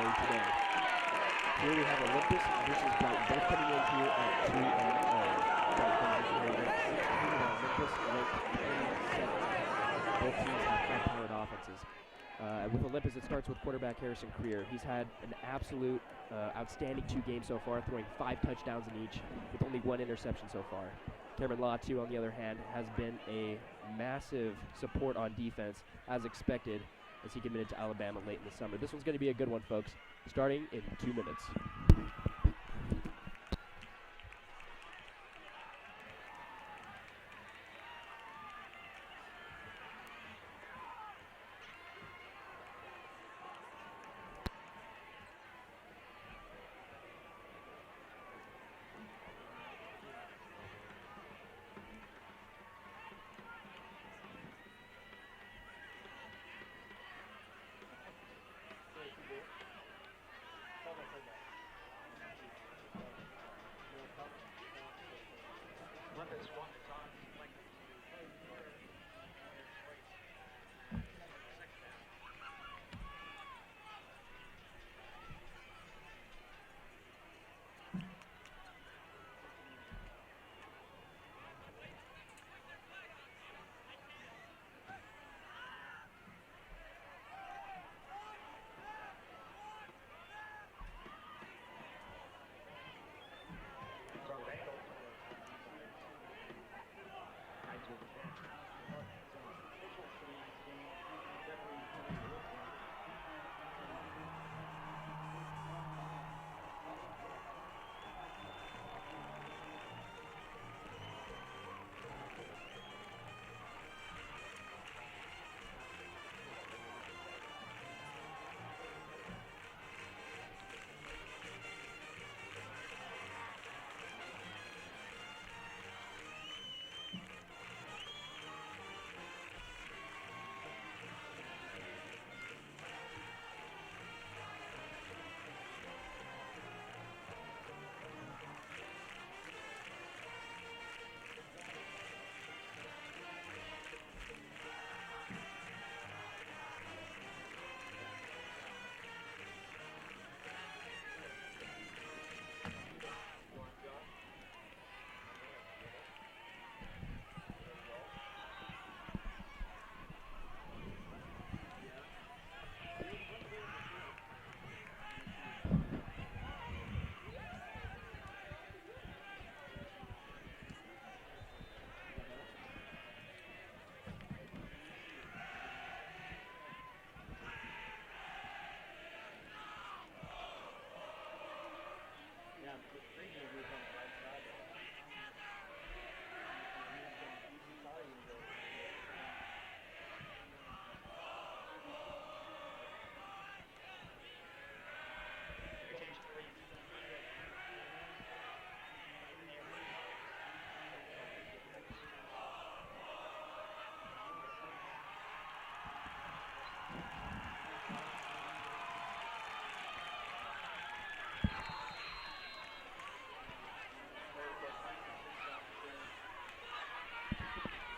play today. Here we have Olympus versus Brighton, both coming in here at 2-0. Brighton comes in here ranked 16, while Olympus ranked 27. Both teams have high-powered offenses. With Olympus, it starts with quarterback Harrison Creer. He's had an absolute outstanding 2 games so far, throwing 5 touchdowns in each, with only 1 interception so far. Cameron Latu, on the other hand, has been a massive support on defense, as expected, as he committed to Alabama late in the summer. This one's going to be a good one, folks, starting in 2 minutes.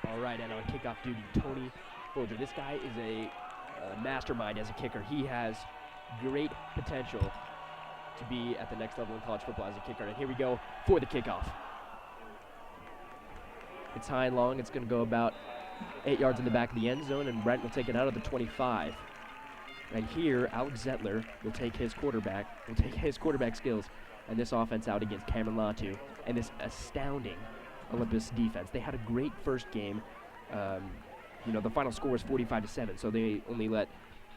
All right, and on kickoff duty, Tony Folger. This guy is a mastermind as a kicker. He has great potential to be at the next level in college football as a kicker. And here we go for the kickoff. It's high and long. It's going to go about 8 yards in the back of the end zone, and Brent will take it out of the 25. And here, Alex Zettler will take his quarterback skills and this offense out against Cameron Latu and this astounding Olympus defense. They had a great first game. The final score was 45-7, so they only let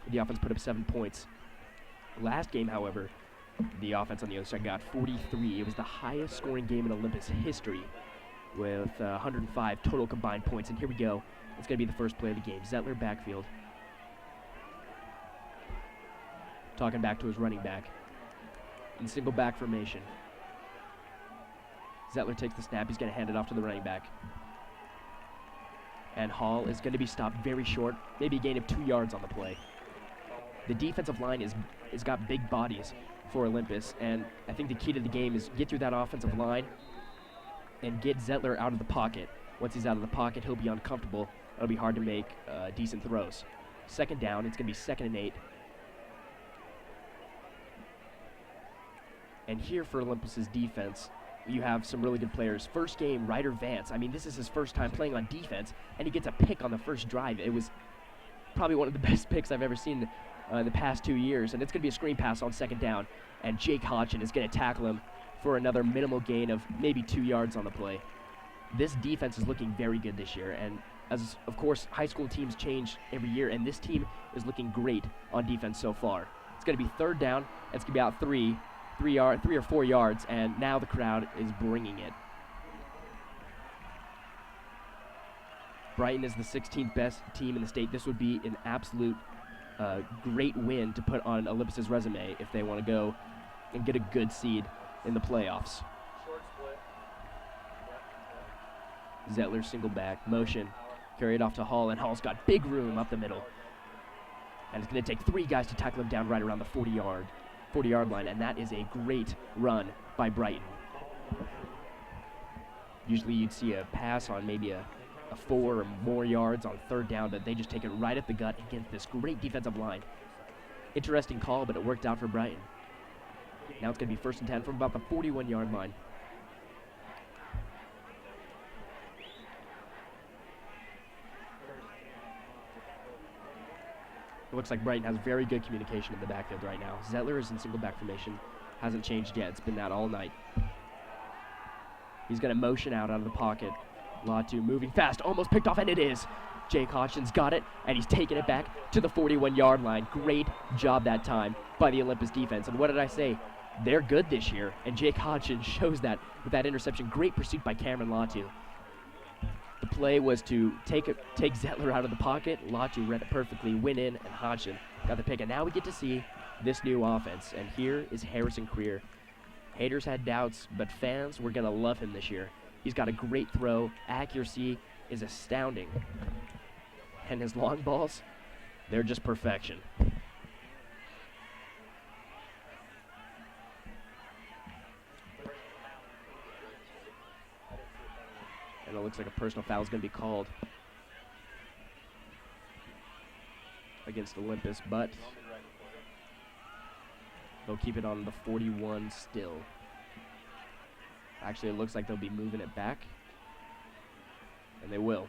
the offense put up 7 points. Last game, however, the offense on the other side got 43. It was the highest scoring game in Olympus history with 105 total combined points. And here we go. It's going to be the first play of the game. Zettler backfield. Talking back to his running back. In single back formation. Zettler takes the snap. He's going to hand it off to the running back. And Hall is going to be stopped very short, maybe a gain of 2 yards on the play. The defensive line is got big bodies for Olympus, and I think the key to the game is get through that offensive line and get Zettler out of the pocket. Once he's out of the pocket, he'll be uncomfortable. It'll be hard to make decent throws. Second down, it's going to be 2nd and 8. And here for Olympus's defense, you have some really good players. First game, Ryder Vance. I mean, this is his first time playing on defense, and he gets a pick on the first drive. It was probably one of the best picks I've ever seen in the past 2 years. And it's going to be a screen pass on second down, and Jake Hodgson is going to tackle him for another minimal gain of maybe 2 yards on the play. This defense is looking very good this year, and as of course high school teams change every year, and this team is looking great on defense so far. It's going to be third down, and it's going to be out 3 or 4 yards, and now the crowd is bringing it. Brighton is the 16th best team in the state. This would be an absolute great win to put on Olympus's resume if they want to go and get a good seed in the playoffs. Zettler single back, motion, carry it off to Hall, and Hall's got big room up the middle. And it's going to take 3 guys to tackle him down right around the 40-yard line, and that is a great run by Brighton. Usually you'd see a pass on maybe a 4 or more yards on third down, but they just take it right at the gut against this great defensive line. Interesting call, but it worked out for Brighton. Now it's going to be 1st and 10 from about the 41-yard line. It looks like Brighton has very good communication in the backfield right now. Zettler is in single back formation. Hasn't changed yet. It's been that all night. He's going to motion out of the pocket. Latu moving fast, almost picked off, and it is. Jake Hodgson's got it, and he's taking it back to the 41-yard line. Great job that time by the Olympus defense. And what did I say? They're good this year, and Jake Hodgson shows that with that interception. Great pursuit by Cameron Latu. The play was to take Zettler out of the pocket. Latu read it perfectly, went in, and Hodgson got the pick. And now we get to see this new offense. And here is Harrison Creer. Haters had doubts, but fans were going to love him this year. He's got a great throw. Accuracy is astounding. And his long balls, they're just perfection. And it looks like a personal foul is going to be called against Olympus, but they'll keep it on the 41 still. Actually, it looks like they'll be moving it back, and they will.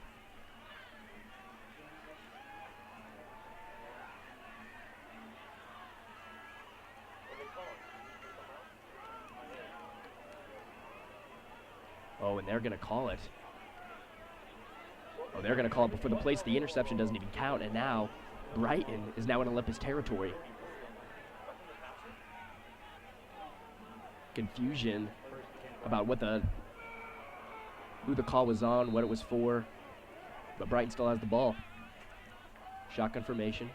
Oh, and they're going to call it. Oh, they're going to call it before the place. The interception doesn't even count, and now Brighton is now in Olympus territory. Confusion about who the call was on, what it was for, but Brighton still has the ball. Shotgun formation.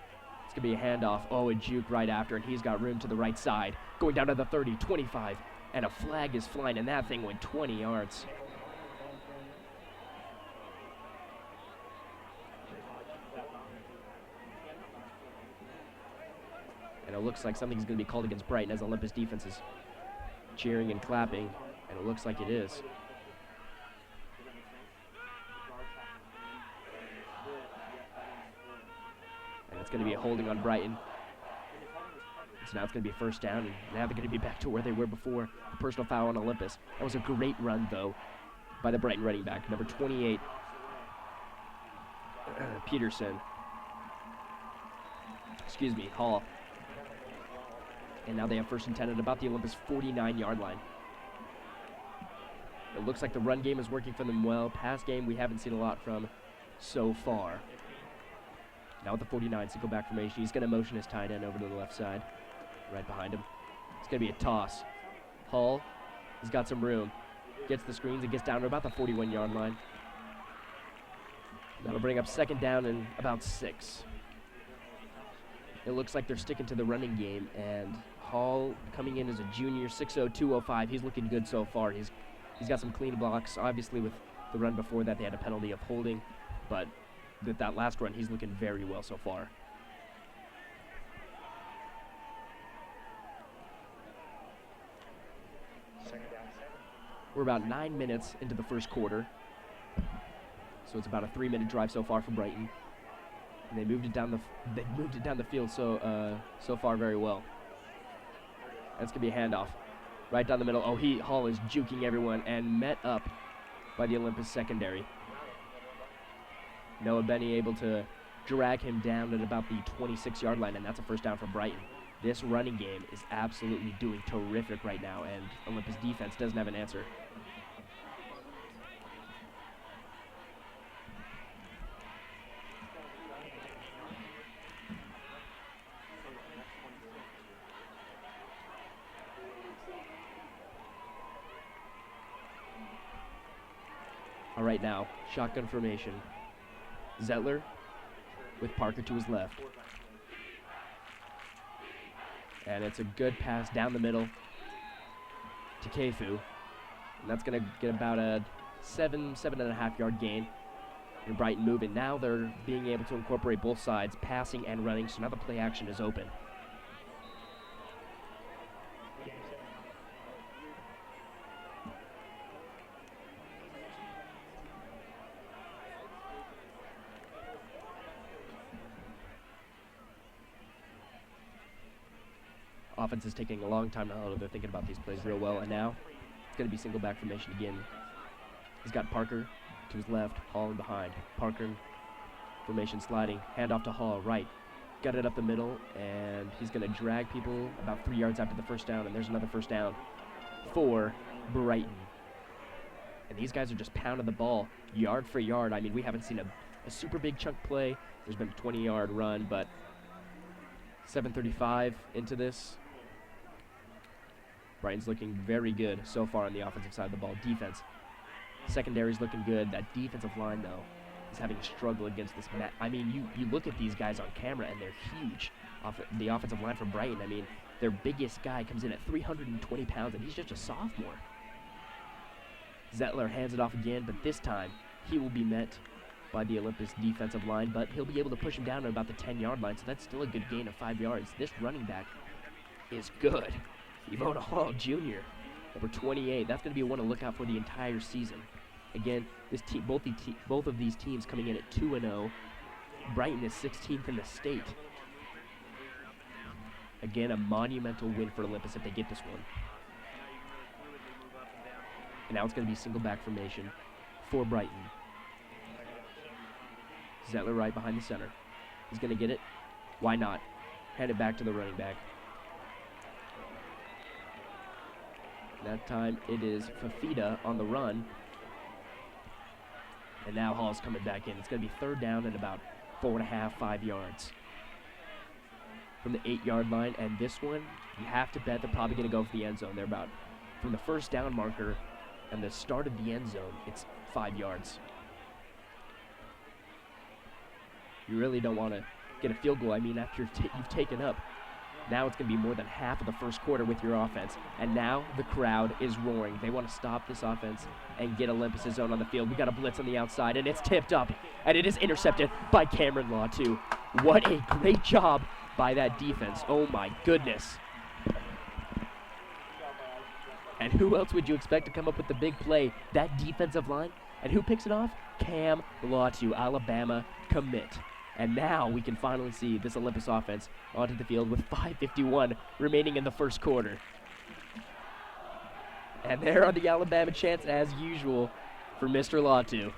It's going to be a handoff. Oh, a juke right after, and he's got room to the right side. Going down to the 30, 25, and a flag is flying, and that thing went 20 yards. And it looks like something's going to be called against Brighton as Olympus defense is cheering and clapping, and it looks like it is. And it's going to be a holding on Brighton. So now it's going to be a 1st down, and now they're going to be back to where they were before. The personal foul on Olympus. That was a great run, though, by the Brighton running back, number 28, Peterson. Excuse me, Hall. And now they have 1st and 10 at about the Olympus 49-yard line. It looks like the run game is working for them well. Pass game we haven't seen a lot from so far. Now with the 49, single back formation. He's going to motion his tight end over to the left side, right behind him. It's going to be a toss. Hall has got some room. Gets the screens and gets down to about the 41-yard line. That'll bring up 2nd down and about 6. It looks like they're sticking to the running game, and Hall coming in as a junior, 6'0", 205. He's looking good so far. He's got some clean blocks. Obviously, with the run before that, they had a penalty of holding, but with that last run, he's looking very well so far. We're about 9 minutes into the first quarter, so it's about a 3-minute drive so far for Brighton. And they moved it down the field so far very well. That's gonna be a handoff. Right down the middle. Oh, Hall is juking everyone and met up by the Olympus secondary. Noah Benny able to drag him down at about the 26-yard line, and that's a first down for Brighton. This running game is absolutely doing terrific right now, and Olympus defense doesn't have an answer. All right, now, shotgun formation. Zettler with Parker to his left. And it's a good pass down the middle to Kefu. And that's going to get about a 7.5 yard gain. And Brighton moving. Now they're being able to incorporate both sides, passing and running, so now the play action is open. Offense is taking a long time now. They're thinking about these plays real well, and now it's going to be single back formation again. He's got Parker to his left, Hall in behind. Parker formation sliding, handoff to Hall, right. Got it up the middle, and he's going to drag people about 3 yards after the first down, and there's another first down for Brighton. And these guys are just pounding the ball yard for yard. I mean, we haven't seen a super big chunk play. There's been a 20-yard run, but 7:35 into this. Brighton's looking very good so far on the offensive side of the ball. Defense. Secondary's looking good. That defensive line, though, is having a struggle against this. I mean, you look at these guys on camera, and they're huge. The offensive line for Brighton, I mean, their biggest guy comes in at 320 pounds, and he's just a sophomore. Zettler hands it off again, but this time he will be met by the Olympus defensive line, but he'll be able to push him down at about the 10-yard line, so that's still a good gain of 5 yards. This running back is good. Yvonne Hall, Jr., number 28. That's going to be one to look out for the entire season. Again, this team, both of these teams coming in at 2-0. Brighton is 16th in the state. Again, a monumental win for Olympus if they get this one. And now it's going to be single back formation for Brighton. Zettler right behind the center. He's going to get it. Why not? Hand it back to the running back. That time it is Fafita on the run. And now Hall's coming back in. It's going to be third down and about 4.5, 5 yards from the 8-yard line. And this one, you have to bet they're probably going to go for the end zone. They're about, from the first down marker and the start of the end zone, it's 5 yards. You really don't want to get a field goal. I mean, after you've taken up, now it's going to be more than half of the first quarter with your offense. And now the crowd is roaring. They want to stop this offense and get Olympus' zone on the field. We got a blitz on the outside, and it's tipped up. And it is intercepted by Cameron Law, too. What a great job by that defense. Oh, my goodness. And who else would you expect to come up with the big play? That defensive line. And who picks it off? Cam Latu, Alabama commit. And now we can finally see this Olympus offense onto the field with 5:51 remaining in the first quarter. And there are the Alabama chants as usual for Mr. Latu.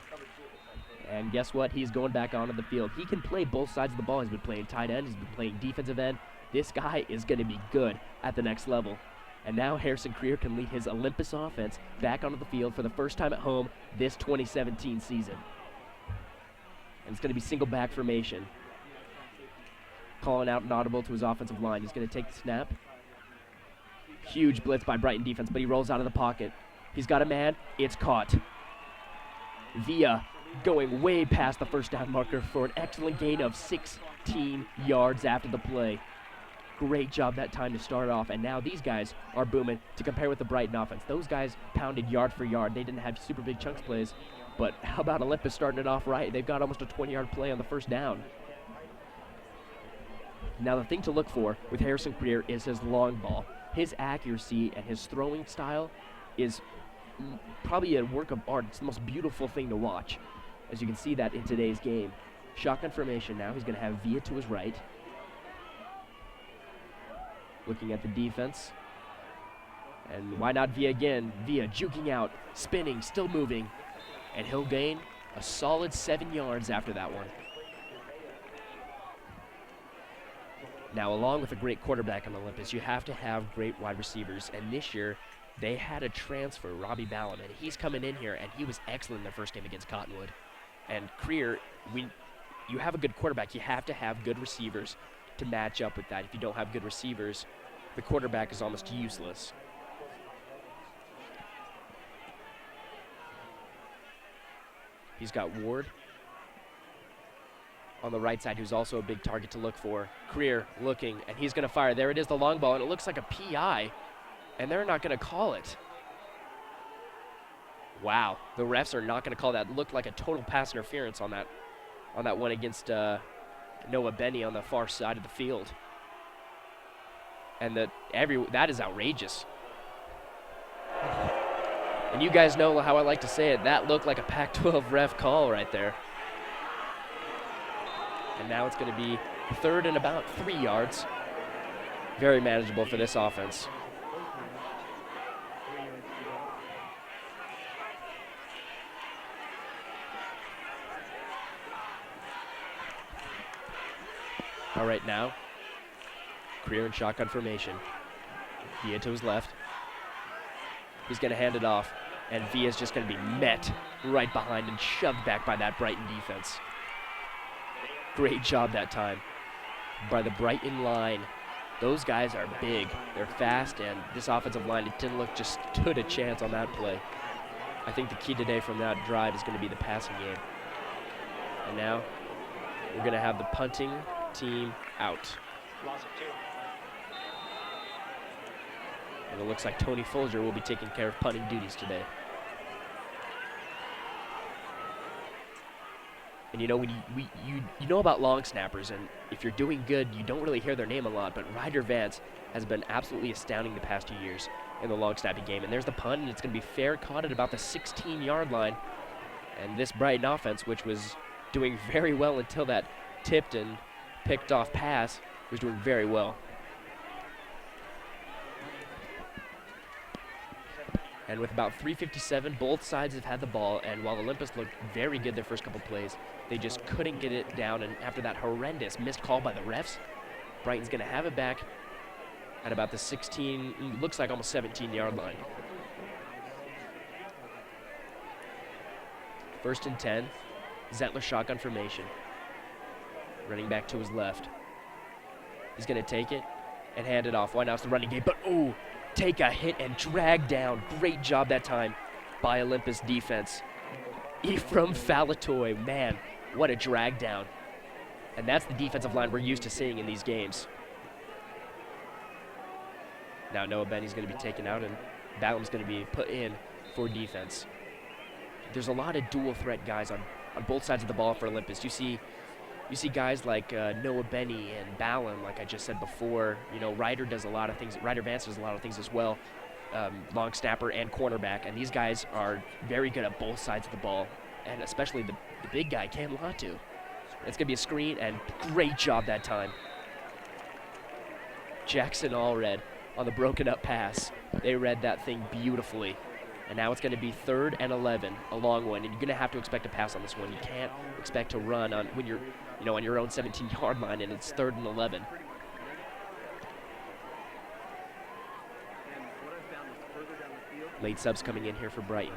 And guess what? He's going back onto the field. He can play both sides of the ball. He's been playing tight end. He's been playing defensive end. This guy is going to be good at the next level. And now Harrison Creer can lead his Olympus offense back onto the field for the first time at home this 2017 season. And it's going to be single back formation. Calling out an audible to his offensive line. He's going to take the snap. Huge blitz by Brighton defense, but he rolls out of the pocket. He's got a man. It's caught. Villa going way past the first down marker for an excellent gain of 16 yards after the play. Great job that time to start off, and now these guys are booming to compare with the Brighton offense. Those guys pounded yard for yard. They didn't have super big chunks plays, but how about Olympus starting it off right? They've got almost a 20-yard play on the first down. Now the thing to look for with Harrison Creer is his long ball. His accuracy and his throwing style is probably a work of art. It's the most beautiful thing to watch, as you can see that in today's game. Shotgun formation now. He's going to have Villa to his right. Looking at the defense. And why not Via again? Via juking out, spinning, still moving. And he'll gain a solid 7 yards after that one. Now, along with a great quarterback on Olympus, you have to have great wide receivers. And this year, they had a transfer, Robbie Ballum, and he's coming in here, and he was excellent in their first game against Cottonwood. And Creer, you have a good quarterback. You have to have good receivers to match up with that. If you don't have good receivers, the quarterback is almost useless. He's got Ward on the right side, who's also a big target to look for. Creer looking, and he's going to fire. There it is, the long ball, and it looks like a PI, and they're not going to call it. Wow, the refs are not going to call that. It looked like a total pass interference on that one against Noah Benny on the far side of the field. And that is outrageous. And you guys know how I like to say it. That looked like a Pac-12 ref call right there. And now it's going to be 3rd and about 3 yards. Very manageable for this offense. All right, now, Creer in shotgun formation. Via to his left. He's going to hand it off, and Via's just going to be met right behind and shoved back by that Brighton defense. Great job that time by the Brighton line. Those guys are big, they're fast, and this offensive line, it didn't look just stood a chance on that play. I think the key today from that drive is going to be the passing game. And now we're going to have the punting team out. And it looks like Tony Folger will be taking care of punting duties today. And you know, when you know about long snappers, and if you're doing good, you don't really hear their name a lot, but Ryder Vance has been absolutely astounding the past 2 years in the long snapping game. And there's the punt, and it's going to be fair, caught at about the 16-yard line. And this Brighton offense, which was doing very well until that tipped and picked off pass, was doing very well. And with about 3:57, both sides have had the ball, and while Olympus looked very good their first couple plays, they just couldn't get it down, and after that horrendous missed call by the refs, Brighton's going to have it back at about the 16, looks like almost 17-yard line. 1st and 10, Zettler shotgun formation. Running back to his left. He's going to take it and hand it off. Why not? It's the running game, but ooh, take a hit and drag down. Great job that time by Olympus defense. Ephraim Falatoy, man, what a drag down. And that's the defensive line we're used to seeing in these games. Now Noah Benny's going to be taken out, and Ballum's going to be put in for defense. There's a lot of dual threat guys on both sides of the ball for Olympus. You see guys like Noah Benny and Ballum, like I just said before. You know, Ryder does a lot of things. Ryder Vance does a lot of things as well, long snapper and cornerback. And these guys are very good at both sides of the ball, and especially the big guy, Cam Latu. It's going to be a screen, and great job that time. Jackson Allred on the broken up pass. They read that thing beautifully. And now it's going to be 3rd and 11, a long one, and you're going to have to expect a pass on this one. You can't expect to run on when you're, on your own 17-yard line, and it's 3rd and 11. Late subs coming in here for Brighton.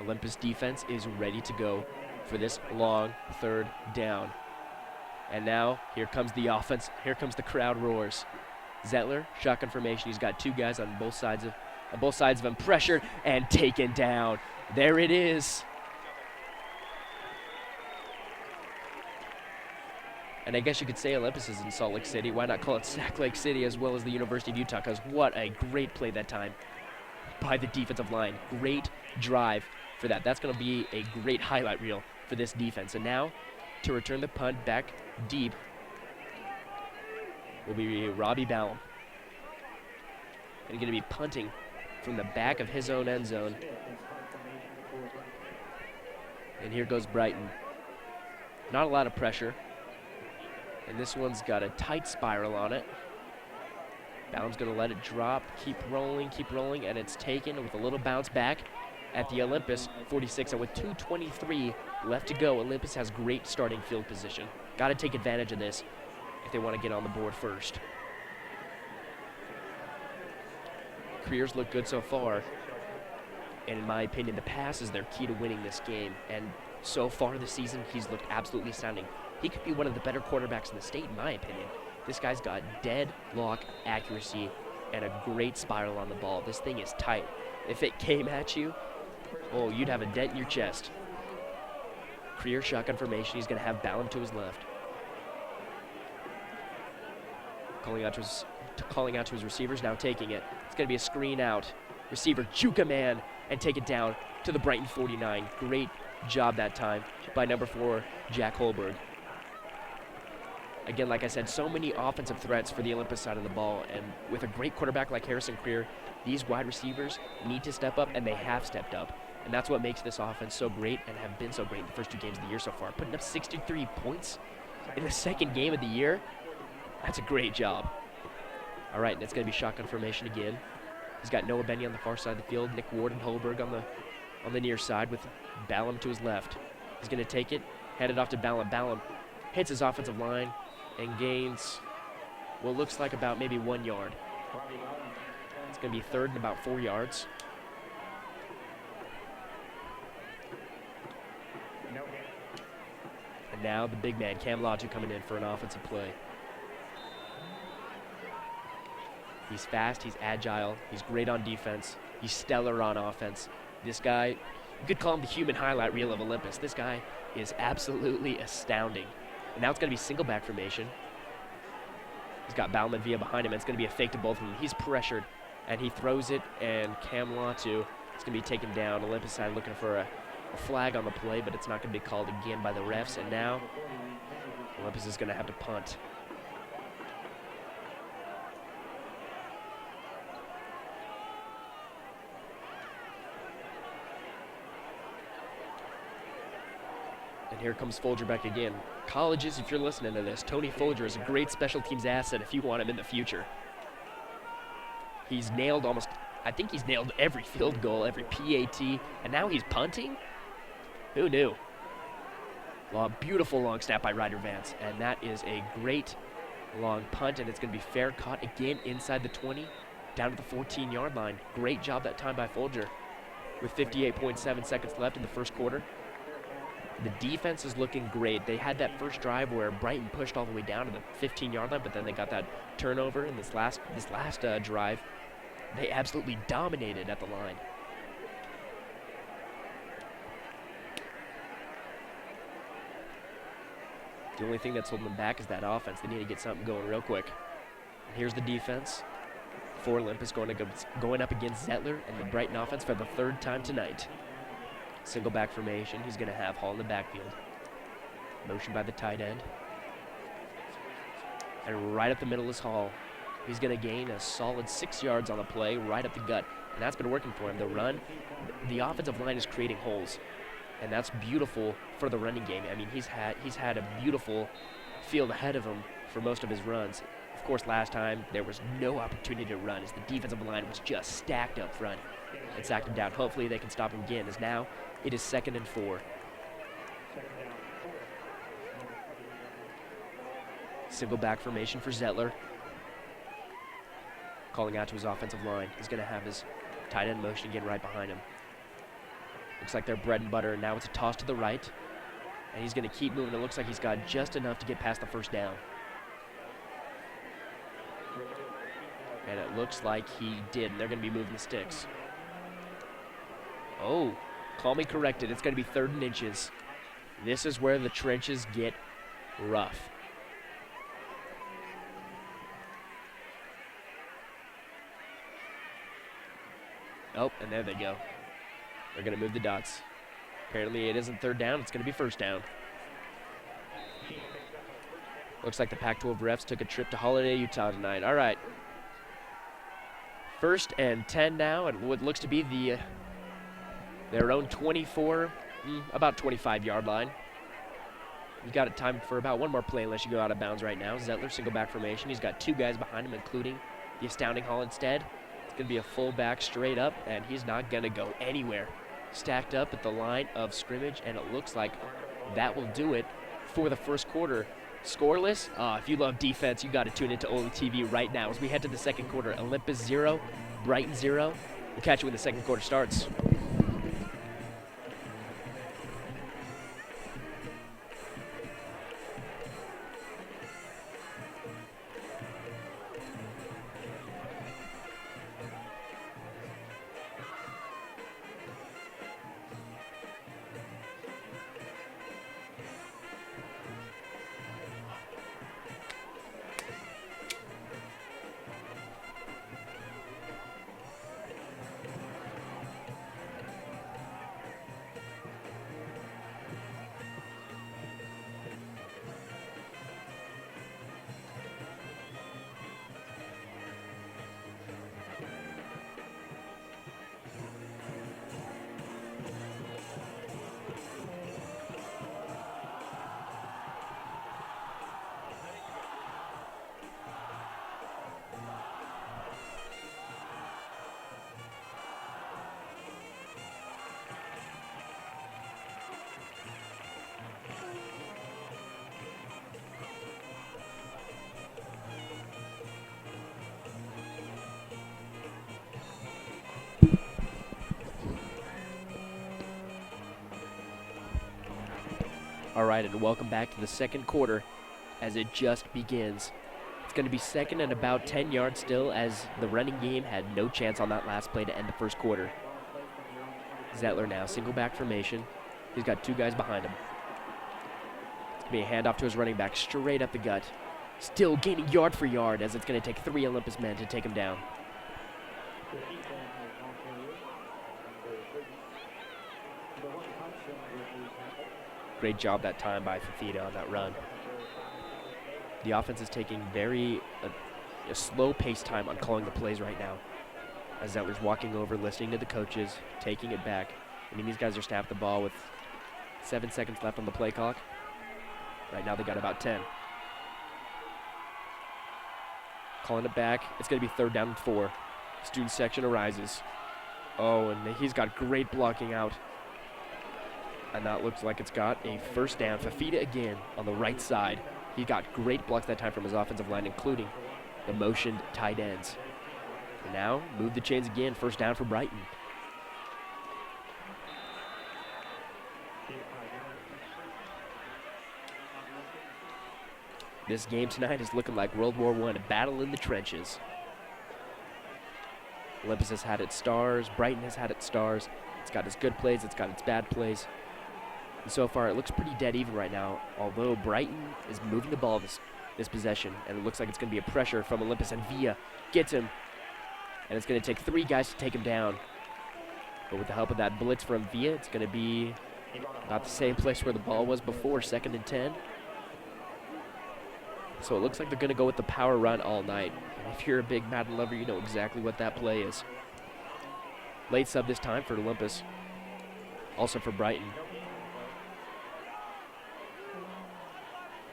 Olympus defense is ready to go for this long 3rd down. And now here comes the offense. Here comes the crowd roars. Zettler, shotgun formation. He's got 2 guys on both sides of him. Pressured and taken down. There it is. And I guess you could say Olympus is in Salt Lake City. Why not call it Sac Lake City as well as the University of Utah? Because what a great play that time by the defensive line. Great drive for that. That's going to be a great highlight reel for this defense. And now to return the punt back deep will be Robbie Ballum. And going to be punting from the back of his own end zone. And here goes Brighton. Not a lot of pressure. And this one's got a tight spiral on it. Ballum's going to let it drop, keep rolling, and it's taken with a little bounce back at the Olympus 46. And with 2:23 left to go, Olympus has great starting field position. Got to take advantage of this if they want to get on the board first. Careers look good so far. And in my opinion, the pass is their key to winning this game. And so far this season, he's looked absolutely astounding. He could be one of the better quarterbacks in the state, in my opinion. This guy's got deadlock accuracy and a great spiral on the ball. This thing is tight. If it came at you, oh, you'd have a dent in your chest. Career shotgun formation. He's going to have Ballum to his left. Calling out to his receivers, now taking it. It's going to be a screen out. Receiver, juke a man, and take it down to the Brighton 49. Great job that time by number 4, Jack Holberg. Again, like I said, so many offensive threats for the Olympus side of the ball, and with a great quarterback like Harrison Creer, these wide receivers need to step up, and they have stepped up. And that's what makes this offense so great and have been so great in the first 2 games of the year so far. Putting up 63 points in the second game of the year, that's a great job. All right, and it's going to be shotgun formation again. He's got Noah Benny on the far side of the field, Nick Ward and Holberg on the near side with Ballum to his left. He's going to take it, head it off to Ballum. Ballum hits his offensive line and gains what looks like about maybe 1 yard. It's going to be third and about 4 yards. And now the big man, Cam Latu, coming in for an offensive play. He's fast, he's agile, he's great on defense, he's stellar on offense. This guy, you could call him the human highlight reel of Olympus. This guy is absolutely astounding. And now it's going to be single back formation. He's got Ballum and Villa behind him, and it's going to be a fake to both of them. He's pressured, and he throws it, and Cam Latu is going to be taken down. Olympus side looking for a flag on the play, but it's not going to be called again by the refs. And now Olympus is going to have to punt. And here comes Folger back again. Colleges, if you're listening to this, Tony Folger is a great special teams asset if you want him in the future. He's nailed I think he's nailed every field goal, every PAT, and now he's punting? Who knew? Beautiful long snap by Ryder Vance, and that is a great long punt, and it's going to be fair caught again inside the 20, down to the 14-yard line. Great job that time by Folger with 58.7 seconds left in the first quarter. The defense is looking great. They had that first drive where Brighton pushed all the way down to the 15-yard line, but then they got that turnover in this last drive. They absolutely dominated at the line. The only thing that's holding them back is that offense. They need to get something going real quick. And here's the defense for Olympus going up against Zettler and the Brighton offense for the 3rd time tonight. Single back formation. He's going to have Hall in the backfield. Motion by the tight end. And right up the middle is Hall. He's going to gain a solid 6 yards on the play, right up the gut. And that's been working for him. The run, the offensive line is creating holes. And that's beautiful for the running game. I mean, he's had a beautiful field ahead of him for most of his runs. Of course, last time there was no opportunity to run as the defensive line was just stacked up front and sacked him down. Hopefully they can stop him again, as now it is 2nd and 4. Single back formation for Zettler. Calling out to his offensive line. He's going to have his tight end motion again right behind him. Looks like they're bread and butter. Now it's a toss to the right. And he's going to keep moving. It looks like he's got just enough to get past the first down. And it looks like he did. And they're going to be moving the sticks. Oh, call me corrected. It's going to be 3rd and inches. This is where the trenches get rough. Oh, and there they go. They're going to move the dots. Apparently it isn't 3rd down. It's going to be 1st down. Looks like the Pac-12 refs took a trip to Holiday, Utah tonight. All right. 1st and 10 now, and what looks to be their own 24, about 25-yard line. You got it timed for about one more play unless you go out of bounds right now. Zettler, single back formation. He's got 2 guys behind him, including the Astounding Hall instead. It's going to be a fullback straight up, and he's not going to go anywhere. Stacked up at the line of scrimmage, and it looks like that will do it for the first quarter. Scoreless. If you love defense, you got to tune into OlyTV right now as we head to the second quarter. Olympus 0, Brighton 0. We'll catch you when the second quarter starts. All right, and welcome back to the second quarter as it just begins. It's going to be second and about 10 yards still, as the running game had no chance on that last play to end the first quarter. Zettler now, single back formation. He's got two guys behind him. It's going to be a handoff to his running back straight up the gut. Still gaining yard for yard, as it's going to take 3 Olympus men to take him down. Great job that time by Fafita on that run. The offense is taking a slow-paced time on calling the plays right now. As Zettler's walking over, listening to the coaches, taking it back. I mean, these guys are snapping the ball with 7 seconds left on the play clock. Right now they got about 10. Calling it back. It's going to be 3rd down and 4. Student section arises. Oh, and he's got great blocking out. And that looks like it's got a first down. Fafita again on the right side. He got great blocks that time from his offensive line, including the motioned tight ends. And now, move the chains again. First down for Brighton. This game tonight is looking like World War I, a battle in the trenches. Olympus has had its stars. Brighton has had its stars. It's got its good plays. It's got its bad plays. And so far, it looks pretty dead even right now, although Brighton is moving the ball this possession, and it looks like it's going to be a pressure from Olympus, and Villa gets him, and it's going to take 3 guys to take him down. But with the help of that blitz from Villa, it's going to be about the same place where the ball was before, 2nd and 10. So it looks like they're going to go with the power run all night. And if you're a big Madden lover, you know exactly what that play is. Late sub this time for Olympus, also for Brighton.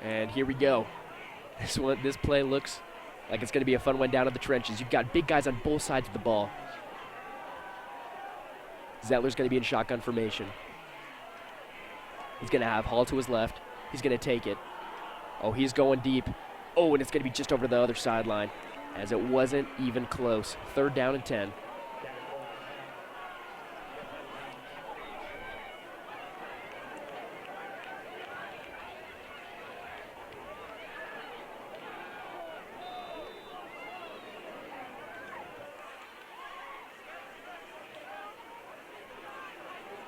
And here we go. This play looks like it's going to be a fun one down in the trenches. You've got big guys on both sides of the ball. Zettler's going to be in shotgun formation. He's going to have Hall to his left. He's going to take it. Oh, he's going deep. Oh, and it's going to be just over the other sideline, as it wasn't even close. 3rd down and 10.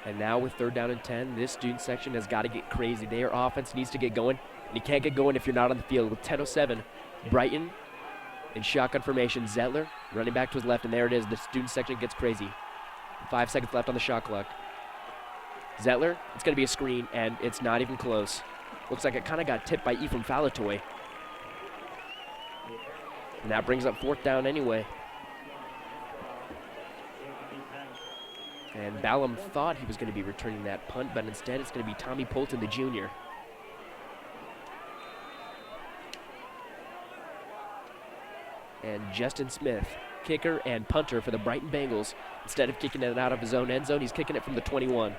And now with 3rd down and 10, this student section has got to get crazy. Their offense needs to get going, and you can't get going if you're not on the field. With 10:07, Brighton in shotgun formation. Zettler running back to his left, and there it is. The student section gets crazy. 5 seconds left on the shot clock. Zettler, it's going to be a screen, and it's not even close. Looks like it kind of got tipped by Ephraim Falatoy. And that brings up 4th down anyway. And Ballum thought he was going to be returning that punt, but instead it's going to be Tommy Polton, the junior. And Justin Smith, kicker and punter for the Brighton Bengals. Instead of kicking it out of his own end zone, he's kicking it from the 21.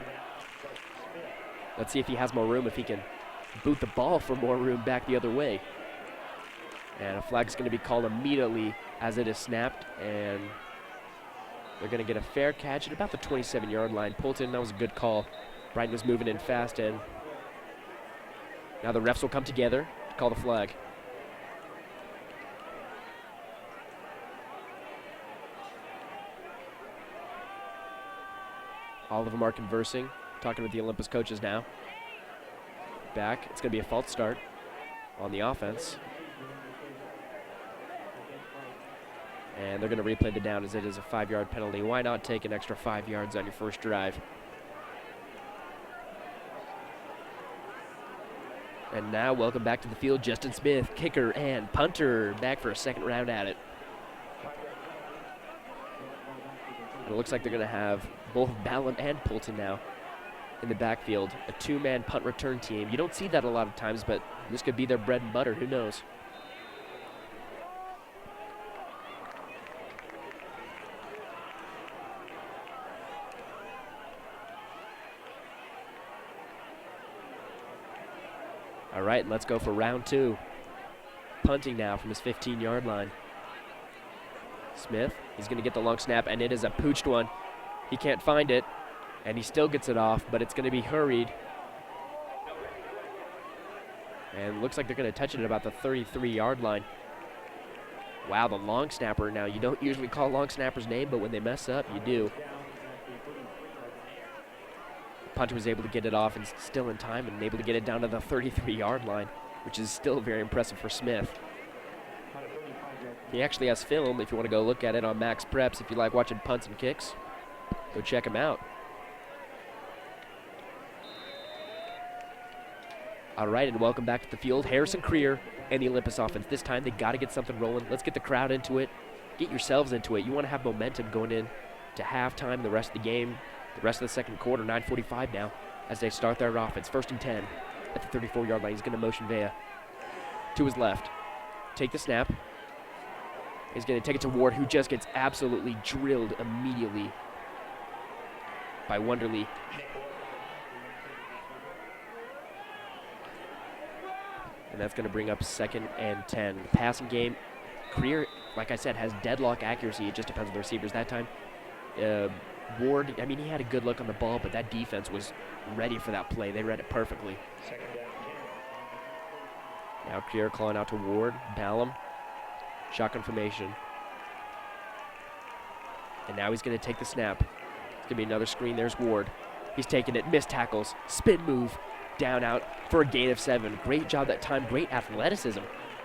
Let's see if he has more room, if he can boot the ball for more room back the other way. And a flag is going to be called immediately as it is snapped, and they're going to get a fair catch at about the 27-yard line. Polton, that was a good call. Brighton was moving in fast, and now the refs will come together to call the flag. All of them are conversing, talking with the Olympus coaches now. Back, it's going to be a false start on the offense. And they're going to replay the down as it is a 5-yard penalty. Why not take an extra 5 yards on your first drive? And now, welcome back to the field, Justin Smith, kicker and punter, back for a second round at it. And it looks like they're going to have both Ballum and Polton now in the backfield. A 2-man punt return team. You don't see that a lot of times, but this could be their bread and butter. Who knows? All right, let's go for round 2. Punting now from his 15-yard line. Smith, he's going to get the long snap, and it is a pooched one. He can't find it, and he still gets it off, but it's going to be hurried. And looks like they're going to touch it at about the 33-yard line. Wow, the long snapper. Now, you don't usually call long snapper's name, but when they mess up, you do. Punter was able to get it off and still in time and able to get it down to the 33-yard line, which is still very impressive for Smith. He actually has film if you want to go look at it on Max Preps. If you like watching punts and kicks, go check him out. All right, and welcome back to the field. Harrison Creer and the Olympus offense. This time they got to get something rolling. Let's get the crowd into it. Get yourselves into it. You want to have momentum going in to halftime, the rest of the game. The rest of the second quarter, 9:45 now, as they start their offense. 1st and 10 at the 34-yard line. He's going to motion Vea to his left. Take the snap. He's going to take it to Ward, who just gets absolutely drilled immediately by Wonderly. And that's going to bring up 2nd and 10. The passing game, Creer, like I said, has deadlock accuracy. It just depends on the receivers that time. Ward, I mean, he had a good look on the ball, but that defense was ready for that play. They read it perfectly. Now Creer calling out to Ward, Ballum, shotgun formation. And now he's going to take the snap. It's going to be another screen. There's Ward. He's taking it, missed tackles, spin move, down out for a gain of 7. Great job that time, great athleticism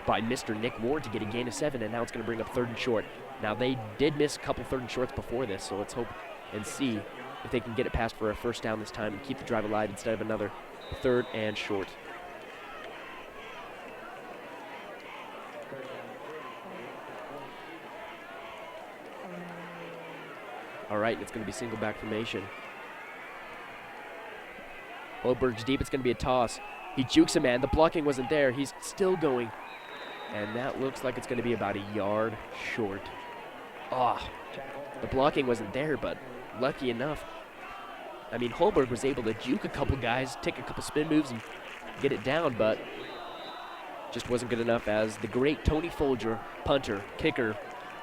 by Mr. Nick Ward to get a gain of 7, and now it's going to bring up 3rd and short. Now, they did miss a couple 3rd and shorts before this, so let's hope and see if they can get it past for a first down this time and keep the drive alive instead of another 3rd and short. All right, it's going to be single back formation. Holberg's deep, it's going to be a toss. He jukes a man, the blocking wasn't there, he's still going. And that looks like it's going to be about a yard short. The blocking wasn't there, but lucky enough. I mean, Holberg was able to juke a couple guys, take a couple spin moves, and get it down, but just wasn't good enough as the great Tony Folger, punter, kicker,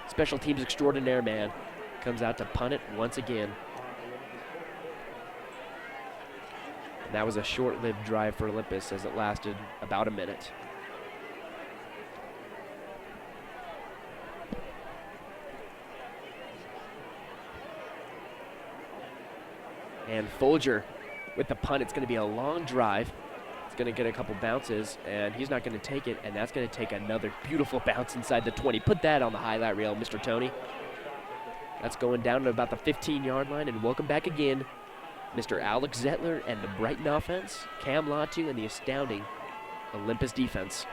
special teams extraordinaire man, comes out to punt it once again. And that was a short-lived drive for Olympus as it lasted about a minute. And Folger with the punt. It's going to be a long drive. It's going to get a couple bounces, and he's not going to take it, and that's going to take another beautiful bounce inside the 20. Put that on the highlight reel, Mr. Tony. That's going down to about the 15-yard line, and welcome back again, Mr. Alex Zettler and the Brighton offense, Cam Latu and the astounding Olympus defense.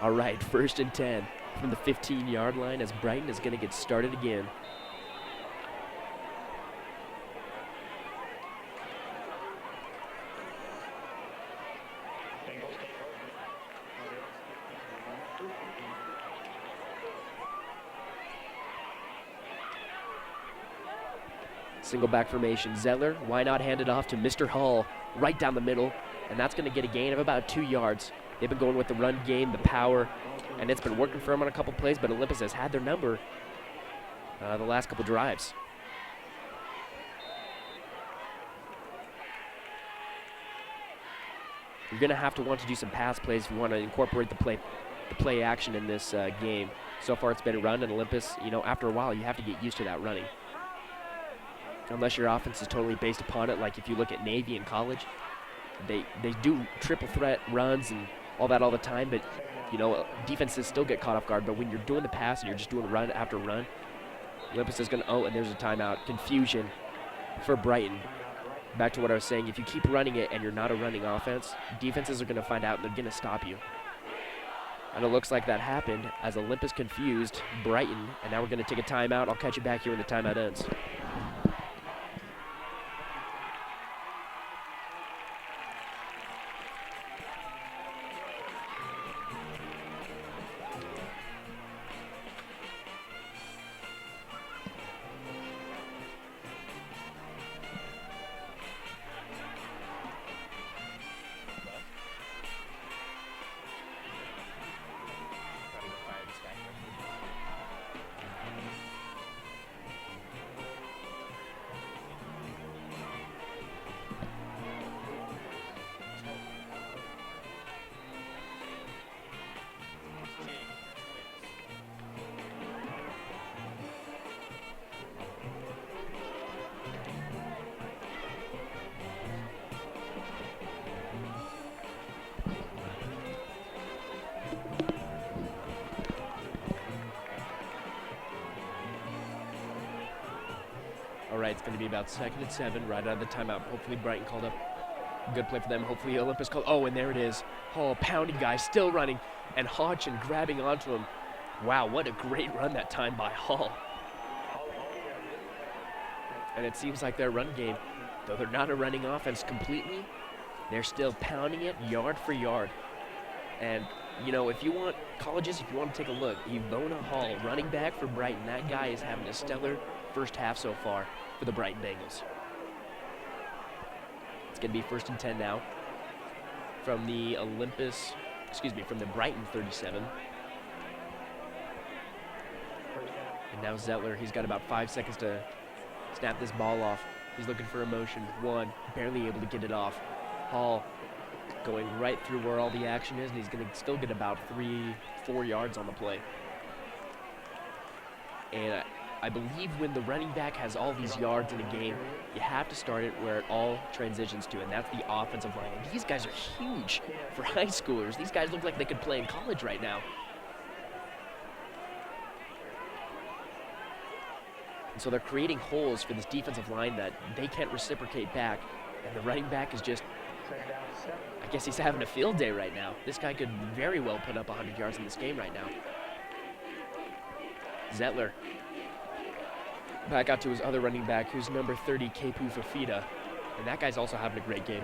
All right, 1st and 10 from the 15-yard line as Brighton is going to get started again. Single back formation. Zettler, why not hand it off to Mr. Hall right down the middle? And that's going to get a gain of about 2 yards. They've been going with the run game, the power, and it's been working for them on a couple plays, but Olympus has had their number the last couple drives. You're going to have to want to do some pass plays if you want to incorporate the play action in this game. So far it's been run, and Olympus, you know, after a while you have to get used to that running. Unless your offense is totally based upon it, like if you look at Navy in college, they do triple threat runs and all that all the time, but you know, defenses still get caught off guard. But when you're doing the pass and you're just doing run after run, Olympus is going to, oh, and there's a timeout. Confusion for Brighton. Back to what I was saying, if you keep running it and you're not a running offense, defenses are going to find out and they're going to stop you. And it looks like that happened as Olympus confused Brighton, and now we're going to take a timeout. I'll catch you back here when the timeout ends. All right, it's going to be about 2nd and 7 right out of the timeout. Hopefully Brighton called up a good play for them. Hopefully Olympus called. Oh, and there it is. Hall pounding guy, still running, and Hodgson grabbing onto him. Wow, what a great run that time by Hall. And it seems like their run game, though they're not a running offense completely, they're still pounding it yard for yard. And, you know, if you want colleges, if you want to take a look, Ivona Hall, running back for Brighton, that guy is having a stellar first half so far for the Brighton Bengals. It's going to be 1st and 10 now from the from the Brighton 37. And now Zettler, he's got about 5 seconds to snap this ball off. He's looking for a motion. 1, barely able to get it off. Hall going right through where all the action is, and he's going to still get about 3-4 yards on the play. And I believe when the running back has all these yards in a game, you have to start it where it all transitions to, and that's the offensive line. And these guys are huge for high schoolers. These guys look like they could play in college right now. And so they're creating holes for this defensive line that they can't reciprocate back, and the running back is just, I guess he's having a field day right now. This guy could very well put up 100 yards in this game right now. Zettler back out to his other running back, who's number 30, Kepu Fafita. And that guy's also having a great game.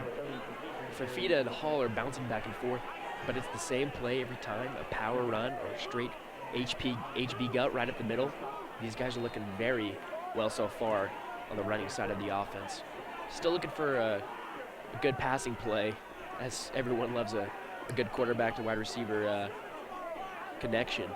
Fafita and Hall are bouncing back and forth, but it's the same play every time, a power run or a straight HB gut right up the middle. These guys are looking very well so far on the running side of the offense. Still looking for a good passing play, as everyone loves a good quarterback to wide receiver connection.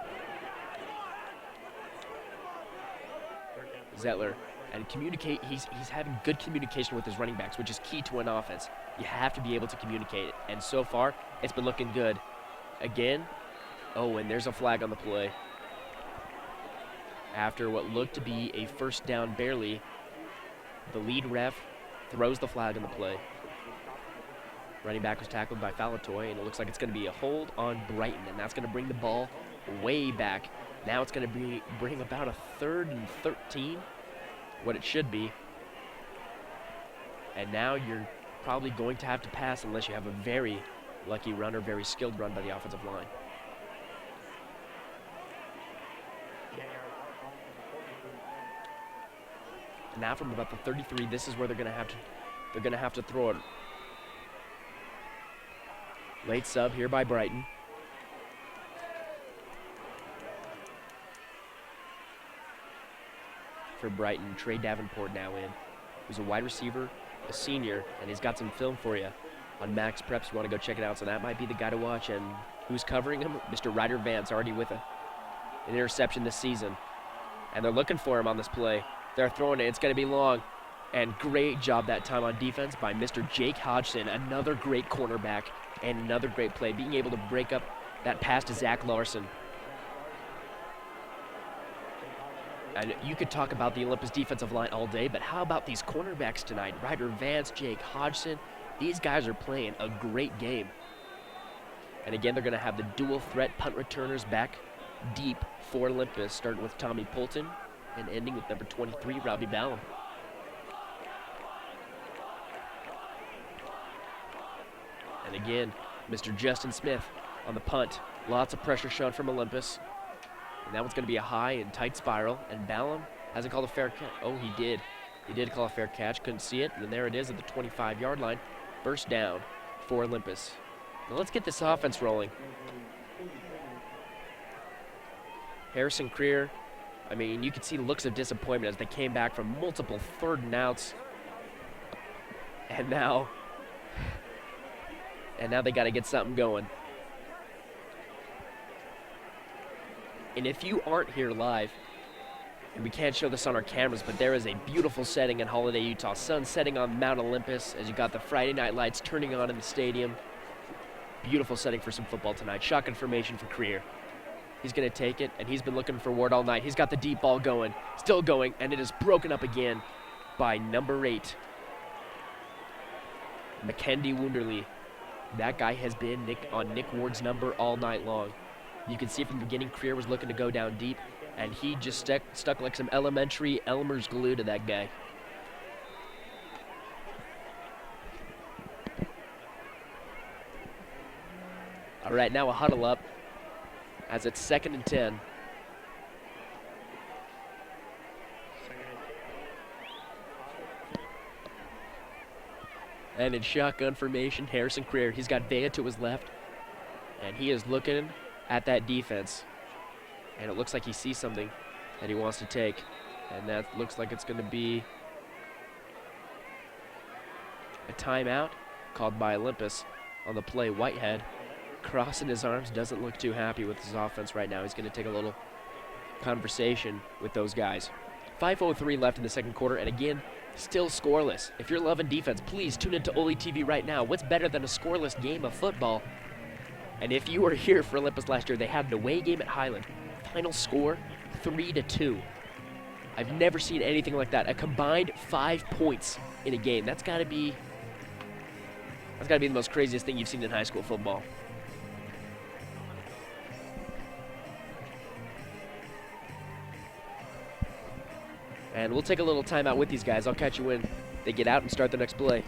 Zettler, and he's having good communication with his running backs, which is key to an offense. You have to be able to communicate it, and so far it's been looking good. Again, oh, and there's a flag on the play. After what looked to be a first down barely, the lead ref throws the flag on the play. Running back was tackled by Falatoy, and it looks like it's going to be a hold on Brighton, and that's going to bring the ball way back. Now it's going to bring about a 3rd and 13, what it should be. And now you're probably going to have to pass unless you have a very lucky run or very skilled run by the offensive line. And now from about the 33, this is where they're going to have to throw it. Late sub here by Brighton. For Brighton, Trey Davenport now in. who's a wide receiver, a senior, and he's got some film for you on Max Preps. You want to go check it out, so that might be the guy to watch. And who's covering him? Mr. Ryder Vance, already with an interception this season. And they're looking for him on this play. They're throwing it. It's going to be long. And great job that time on defense by Mr. Jake Hodgson, another great cornerback and another great play, being able to break up that pass to Zach Larson. And you could talk about the Olympus defensive line all day, but how about these cornerbacks tonight? Ryder Vance, Jake Hodgson, these guys are playing a great game. And again, they're going to have the dual threat punt returners back deep for Olympus, starting with Tommy Poulton and ending with number 23, Robbie Ballum. And again, Mr. Justin Smith on the punt. Lots of pressure shown from Olympus. And that one's going to be a high and tight spiral. And Ballum hasn't called a fair catch. Oh, he did. He did call a fair catch. Couldn't see it. And there it is at the 25-yard line. First down for Olympus. Now let's get this offense rolling. Harrison Creer, I mean, you could see looks of disappointment as they came back from multiple third and outs. And now they got to get something going. And if you aren't here live, and we can't show this on our cameras, but there is a beautiful setting in Holiday, Utah. Sun setting on Mount Olympus as you got the Friday night lights turning on in the stadium. Beautiful setting for some football tonight. Shotgun formation for Creer. He's going to take it, and he's been looking for Ward all night. He's got the deep ball going, still going, and it is broken up again by number 8, Mackendy Wunderly. That guy has been on Nick Ward's number all night long. You can see from the beginning, Creer was looking to go down deep, and he just stuck like some elementary Elmer's glue to that guy. All right, now a huddle up as it's 2nd and 10. And in shotgun formation, Harrison Creer, he's got Vea to his left, and he is looking at that defense. And it looks like he sees something that he wants to take. And that looks like it's going to be a timeout called by Olympus on the play. Whitehead crossing his arms, doesn't look too happy with his offense right now. He's going to take a little conversation with those guys. 5:03 left in the second quarter, and again, still scoreless. If you're loving defense, please tune into OlyTV right now. What's better than a scoreless game of football? And if you were here for Olympus last year, they had an away game at Highland. Final score, 3-2. I've never seen anything like that. A combined 5 points in a game. That's got to be the most craziest thing you've seen in high school football. And we'll take a little timeout with these guys. I'll catch you when they get out and start the next play.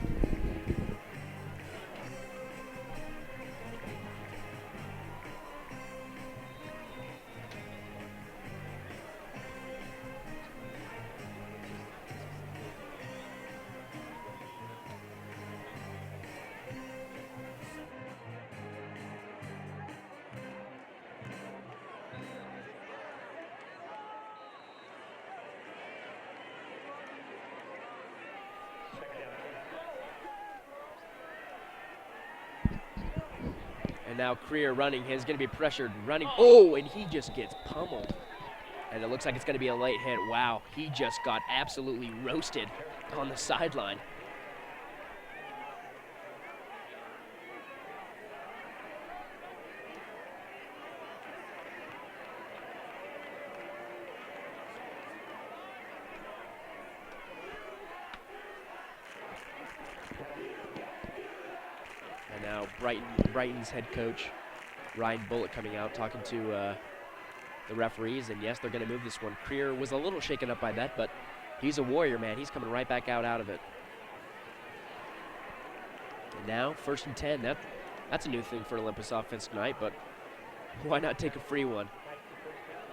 And now Creer running. He's going to be pressured. Running. Oh, and he just gets pummeled. And it looks like it's going to be a late hit. Wow, he just got absolutely roasted on the sideline. Now Brighton's head coach, Ryan Bullock, coming out talking to the referees, and yes, they're going to move this one. Creer was a little shaken up by that, but he's a warrior, man. He's coming right back out of it. And now, 1st and 10. That's a new thing for Olympus offense tonight, but why not take a free one?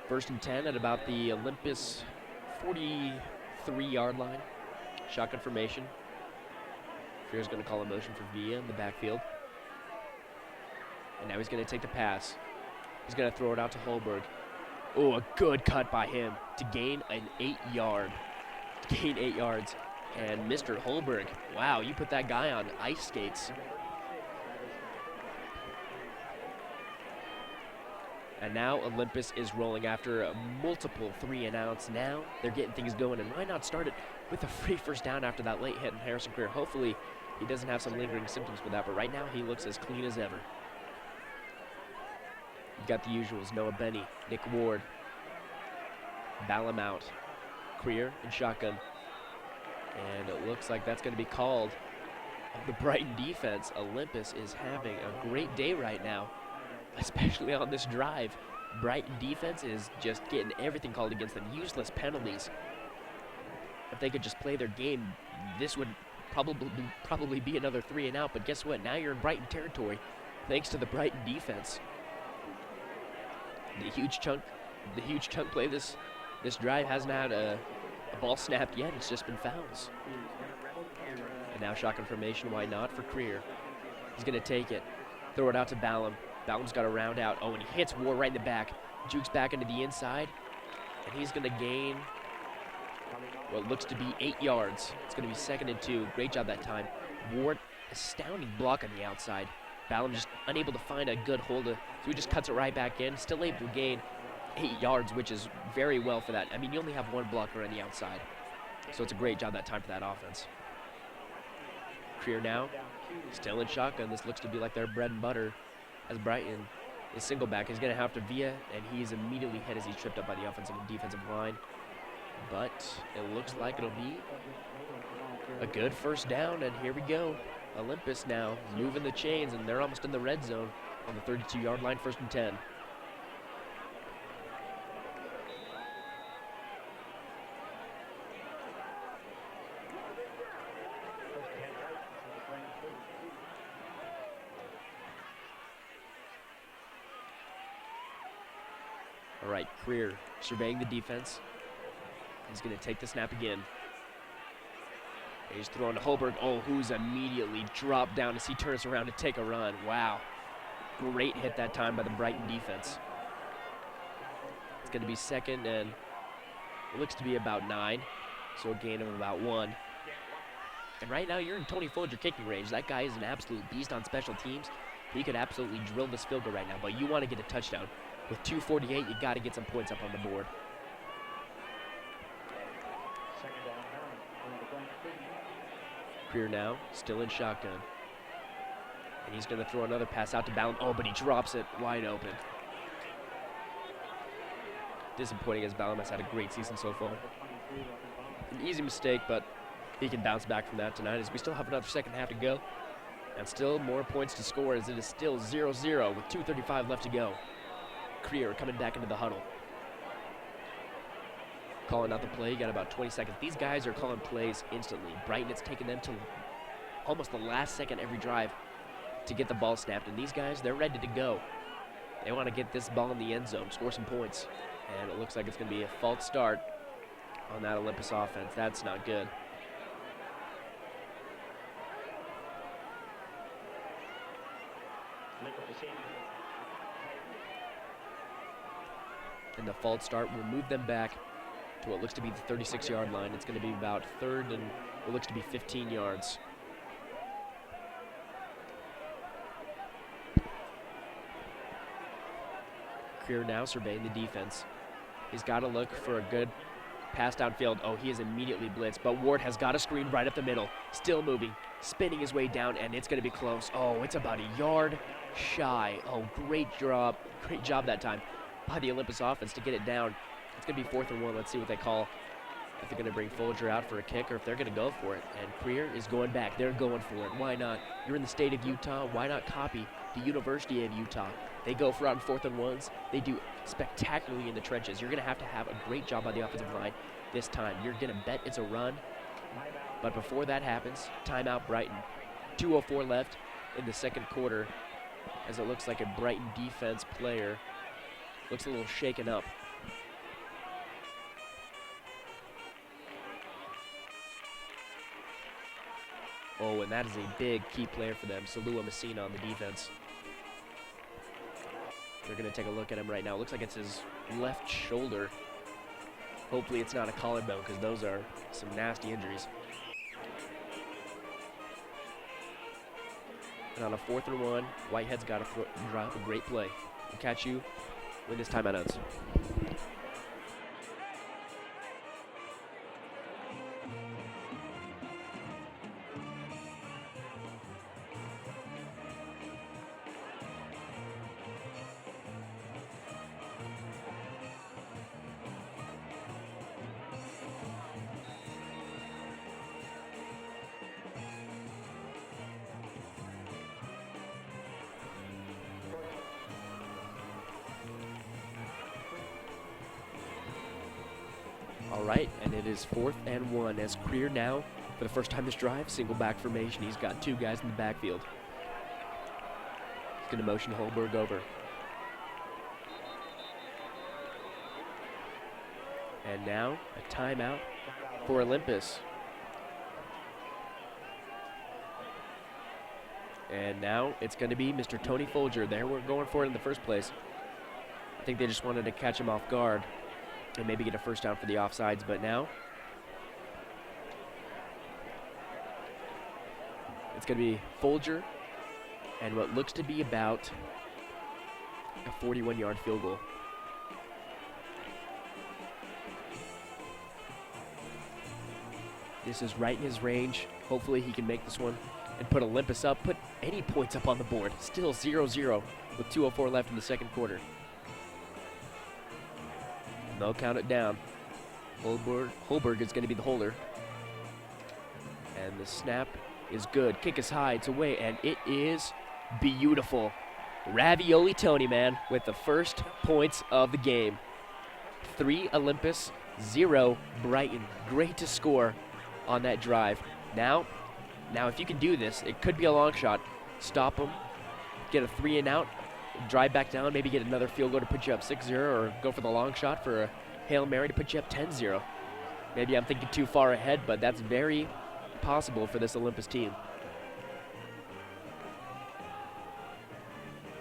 1st and 10 at about the Olympus 43-yard line. Shotgun formation. Creer's going to call a motion for Villa in the backfield. And now he's going to take the pass. He's going to throw it out to Holberg. Oh, a good cut by him to gain an 8 yards. And Mr. Holberg, wow, you put that guy on ice skates. And now Olympus is rolling after multiple 3-and-outs. Now they're getting things going, and why not start it with a free first down after that late hit in Harrison Greer? Hopefully he doesn't have some lingering symptoms with that, but right now he looks as clean as ever. You've got the usuals, Noah Benny, Nick Ward, Ballum out, Creer in shotgun. And it looks like that's going to be called on the Brighton defense. Olympus is having a great day right now, especially on this drive. Brighton defense is just getting everything called against them. Useless penalties. If they could just play their game, this would probably be another 3-and-out. But guess what? Now you're in Brighton territory, thanks to the Brighton defense. The huge chunk play this drive hasn't had a ball snapped yet. It's just been fouls. And now shotgun formation. Why not for Creer? He's going to take it, throw it out to Ballum. Ballum's got to round out. Oh, and he hits Ward right in the back. Jukes back into the inside, and he's going to gain what looks to be 8 yards. It's going to be 2nd and 2. Great job that time. Ward, astounding block on the outside. Ballum just unable to find a good hold, so he just cuts it right back in. Still able to gain 8 yards, which is very well for that. I mean, you only have one blocker on the outside, so it's a great job that time for that offense. Creer now, still in shotgun. This looks to be like their bread and butter as Brighton is single back. He's going to have to via, and he's immediately hit as he's tripped up by the offensive and defensive line. But it looks like it'll be a good first down, and here we go. Olympus now moving the chains, and they're almost in the red zone on the 32-yard line, 1st and 10. All right, Creer surveying the defense. He's going to take the snap again. He's throwing to Holberg. Oh, who's immediately dropped down as he turns around to take a run. Wow. Great hit that time by the Brighton defense. It's going to be 2nd, and it looks to be about 9, so a gain of about 1. And right now you're in Tony Folger kicking range. That guy is an absolute beast on special teams. He could absolutely drill this field goal right now, but you want to get a touchdown. With 2:48, you got to get some points up on the board. Creer now, still in shotgun. And he's going to throw another pass out to Ballum. Oh, but he drops it wide open. Disappointing, as Ballum has had a great season so far. An easy mistake, but he can bounce back from that tonight, as we still have another second half to go. And still more points to score, as it is still 0-0 with 2:35 left to go. Creer coming back into the huddle. Calling out the play, got about 20 seconds. These guys are calling plays instantly. Brighton, it's taken them to almost the last second every drive to get the ball snapped. And these guys, they're ready to go. They want to get this ball in the end zone, score some points. And it looks like it's going to be a false start on that Olympus offense. That's not good. And the false start will move them back to what looks to be the 36-yard line. It's going to be about 3rd and what looks to be 15 yards. Creer now surveying the defense. He's got to look for a good pass downfield. Oh, he is immediately blitzed, but Ward has got a screen right up the middle. Still moving, spinning his way down, and it's going to be close. Oh, it's about a yard shy. Oh, great job that time by the Olympus offense to get it down. It's going to be 4th and 1. Let's see what they call. If they're going to bring Folger out for a kick or if they're going to go for it. And Creer is going back. They're going for it. Why not? You're in the state of Utah. Why not copy the University of Utah? They go for it on 4th and 1s. They do spectacularly in the trenches. You're going to have a great job by the offensive line this time. You're going to bet it's a run. But before that happens, timeout Brighton. 2:04 left in the 2nd quarter, as it looks like a Brighton defense player looks a little shaken up. Oh, and that is a big key player for them, Salua Messina on the defense. They're going to take a look at him right now. It looks like it's his left shoulder. Hopefully it's not a collarbone, because those are some nasty injuries. And on a 4th and 1, Whitehead's got to drop a great play. We'll catch you when this timeout ends. All right, and it is 4th and 1 as Creer now, for the first time this drive, single back formation. He's got 2 guys in the backfield. He's going to motion Holberg over. And now a timeout for Olympus. And now it's going to be Mr. Tony Folger. They were going for it in the first place. I think they just wanted to catch him off guard and maybe get a first down for the offsides, but now it's going to be Folger and what looks to be about a 41-yard field goal. This is right in his range. Hopefully he can make this one and put Olympus up, put any points up on the board. Still 0-0 with 2:04 left in the second quarter. And they'll count it down. Holberg is going to be the holder. And the snap is good. Kick is high, it's away, and it is beautiful. Ravioli Tony, man, with the first points of the game. 3 Olympus, 0 Brighton. Great to score on that drive. Now if you can do this, it could be a long shot. Stop them, get a 3 and out, drive back down, maybe get another field goal to put you up 6-0, or go for the long shot for a Hail Mary to put you up 10-0. Maybe I'm thinking too far ahead, but that's very possible for this Olympus team.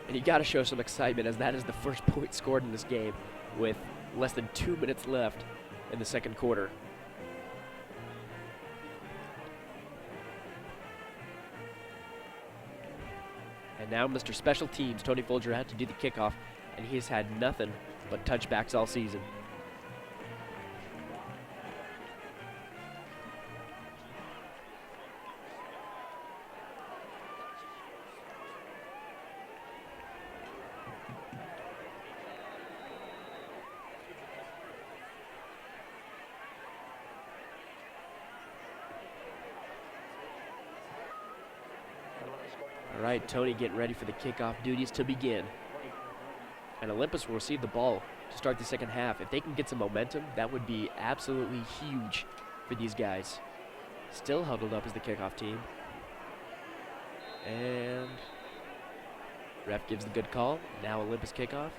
And you got to show some excitement, as that is the first point scored in this game with less than 2 minutes left in the second quarter. And now Mr. Special Teams, Tony Folger, had to do the kickoff, and he has had nothing but touchbacks all season. All right, Tony getting ready for the kickoff duties to begin. And Olympus will receive the ball to start the second half. If they can get some momentum, that would be absolutely huge for these guys. Still huddled up as the kickoff team. And ref gives the good call. Now Olympus kickoff.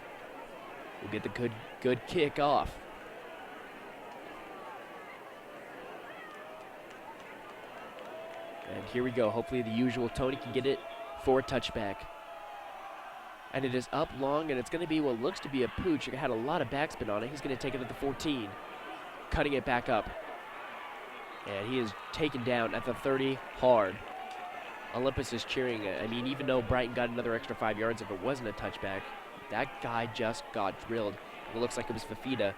We'll get the good kickoff. And here we go. Hopefully the usual Tony can get it for a touchback. And it is up long, and it's going to be what looks to be a pooch. It had a lot of backspin on it. He's going to take it at the 14, cutting it back up. And he is taken down at the 30 hard. Olympus is cheering. I mean, even though Brighton got another extra 5 yards, if it wasn't a touchback, that guy just got drilled. It looks like it was Fafita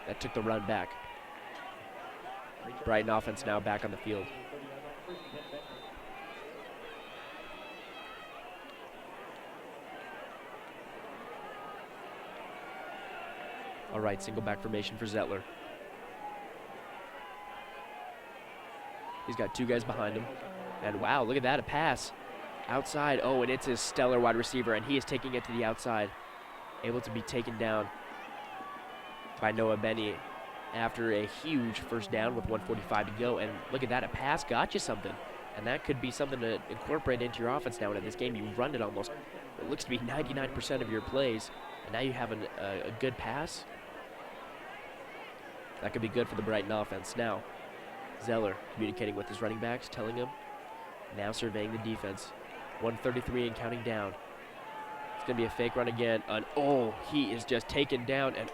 that took the run back. Brighton offense now back on the field. All right, single back formation for Zettler. He's got 2 guys behind him. And wow, look at that, a pass. Outside, oh, and it's his stellar wide receiver, and he is taking it to the outside. Able to be taken down by Noah Benny after a huge first down with 1:45 to go. And look at that, a pass got you something. And that could be something to incorporate into your offense now. And in this game, you run it almost, it looks to be 99% of your plays. And now you have a good pass. That could be good for the Brighton offense. Now, Zeller communicating with his running backs, telling him, now surveying the defense. 1:33 and counting down. It's going to be a fake run again. And oh, he is just taken down. And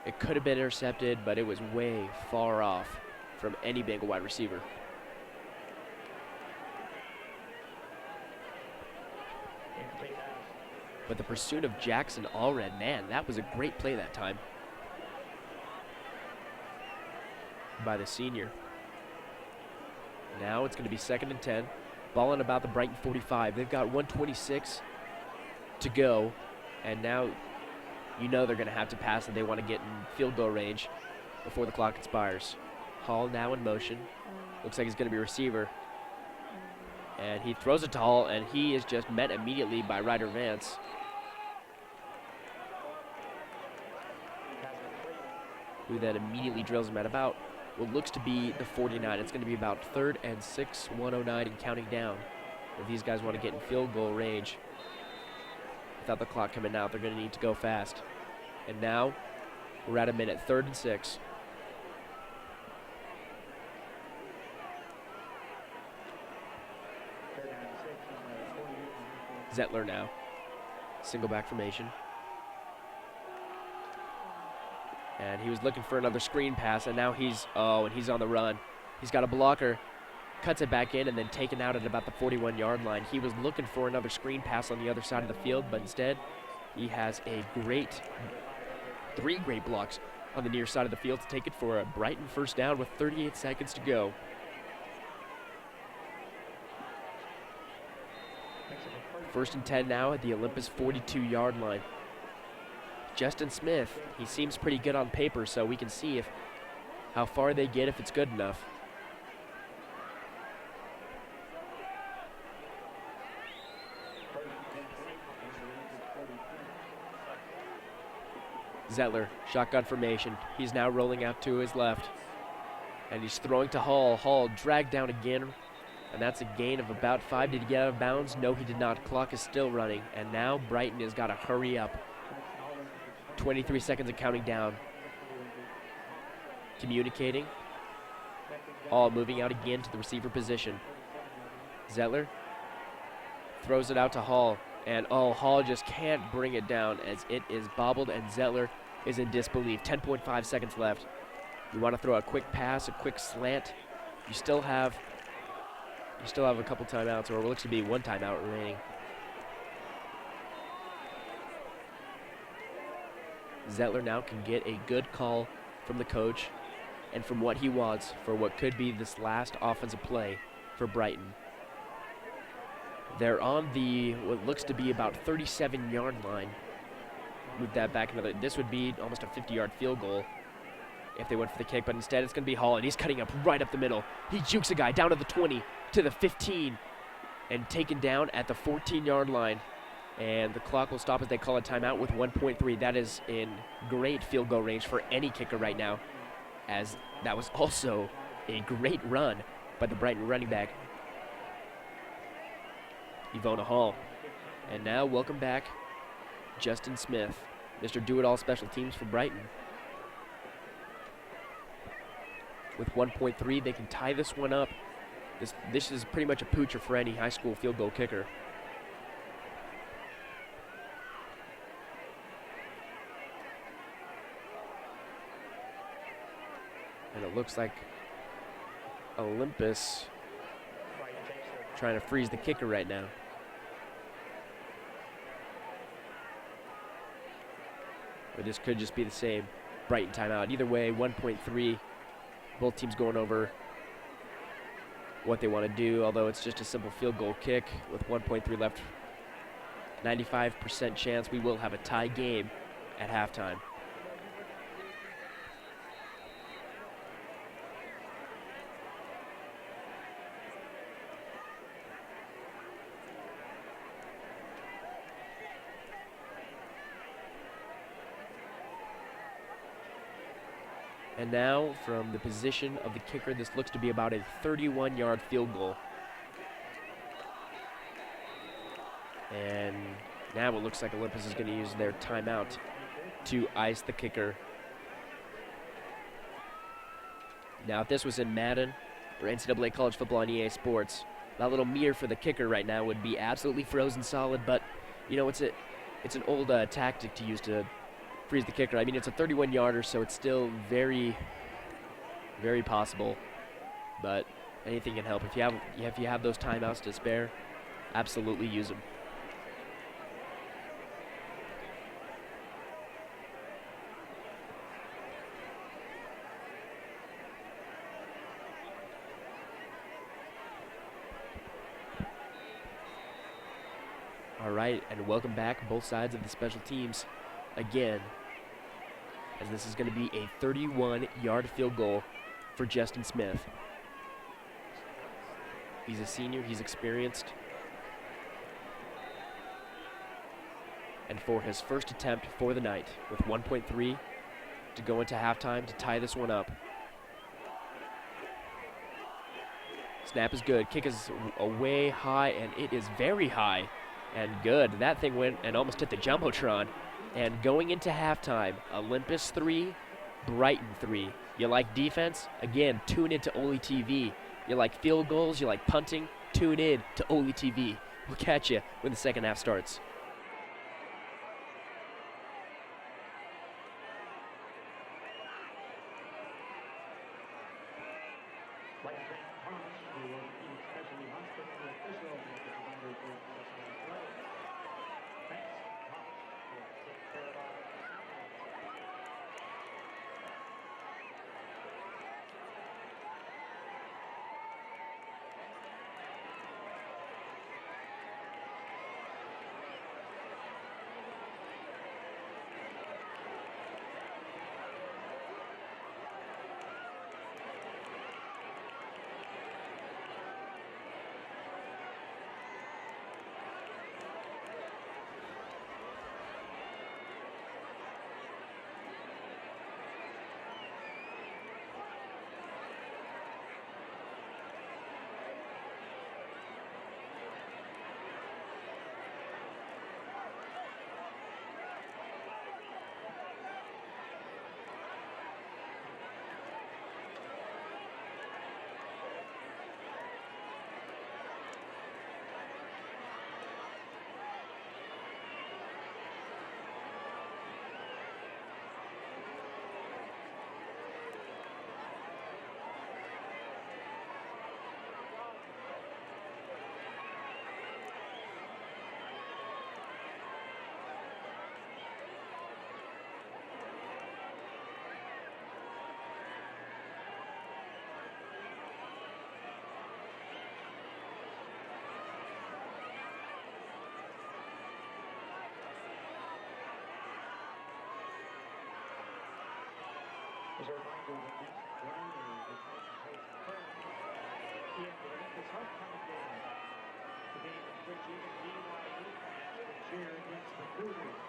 it could have been intercepted, but it was way far off from any Bengal wide receiver. But the pursuit of Jackson Allred, man, that was a great play that time by the senior. Now it's going to be 2nd and 10. Ball in about the Brighton 45. They've got 1:26 to go, and now you know they're going to have to pass and they want to get in field goal range before the clock expires. Hall now in motion. Looks like he's going to be a receiver. And he throws it to Hall, and he is just met immediately by Ryder Vance. Who then immediately drills him at about what looks to be the 49. It's going to be about 3rd and 6, 109 and counting down. If these guys want to get in field goal range without the clock coming out, they're going to need to go fast. And now we're at a minute, 3rd and 6. Zettler now, single back formation. And he was looking for another screen pass, and now he's on the run. He's got a blocker, cuts it back in, and then taken out at about the 41-yard line. He was looking for another screen pass on the other side of the field, but instead he has three great blocks on the near side of the field to take it for a Brighton first down with 38 seconds to go. First and 10 now at the Olympus 42-yard line. Justin Smith, he seems pretty good on paper, so we can see how far they get if it's good enough. Zettler, shotgun formation. He's now rolling out to his left, and he's throwing to Hall. Hall dragged down again, and that's a gain of about 5. Did he get out of bounds? No, he did not. Clock is still running, and now Brighton has got to hurry up. 23 seconds and counting down. Communicating. All moving out again to the receiver position. Zettler throws it out to Hall, and Hall just can't bring it down as it is bobbled, and Zettler is in disbelief. 10.5 seconds left. You want to throw a quick pass, a quick slant. You still have a couple timeouts, or what looks to be one timeout remaining. Zettler now can get a good call from the coach and from what he wants for what could be this last offensive play for Brighton. They're on the what looks to be about 37-yard line. Move that back another. This would be almost a 50-yard field goal if they went for the kick, but instead it's going to be Hall, and he's cutting up right up the middle. He jukes a guy down to the 20, to the 15, and taken down at the 14-yard line. And the clock will stop as they call a timeout with 1.3. That is in great field goal range for any kicker right now, as that was also a great run by the Brighton running back, Ivona Hall. And now welcome back Justin Smith, Mr. Do-It-All Special Teams for Brighton. With 1.3, they can tie this one up. This is pretty much a poocher for any high school field goal kicker. And it looks like Olympus trying to freeze the kicker right now. Or this could just be the same Brighton timeout. Either way, 1.3. Both teams going over what they want to do, although it's just a simple field goal kick with 1.3 left. 95% chance we will have a tie game at halftime. And now, from the position of the kicker, this looks to be about a 31-yard field goal. And now it looks like Olympus is going to use their timeout to ice the kicker. Now, if this was in Madden or NCAA college football on EA Sports, that little mirror for the kicker right now would be absolutely frozen solid. But, you know, it's an old tactic to use to freeze the kicker. I mean, it's a 31-yarder, so it's still very, very possible. But anything can help. If you have those timeouts to spare, absolutely use them. All right, and welcome back, both sides of the special teams again, as this is going to be a 31-yard field goal for Justin Smith. He's a senior, he's experienced. And for his first attempt for the night, with 1.3 to go into halftime to tie this one up. Snap is good, kick is away high, and it is very high and good. That thing went and almost hit the Jumbotron. And going into halftime, Olympus 3, Brighton 3. You like defense? Again, tune into OlyTV. You like field goals? You like punting? Tune in to OlyTV. We'll catch you when the second half starts. As a reminder that next January is taking place in the Olympus homecoming game, the game in which even BYU fans will cheer against the Cougars.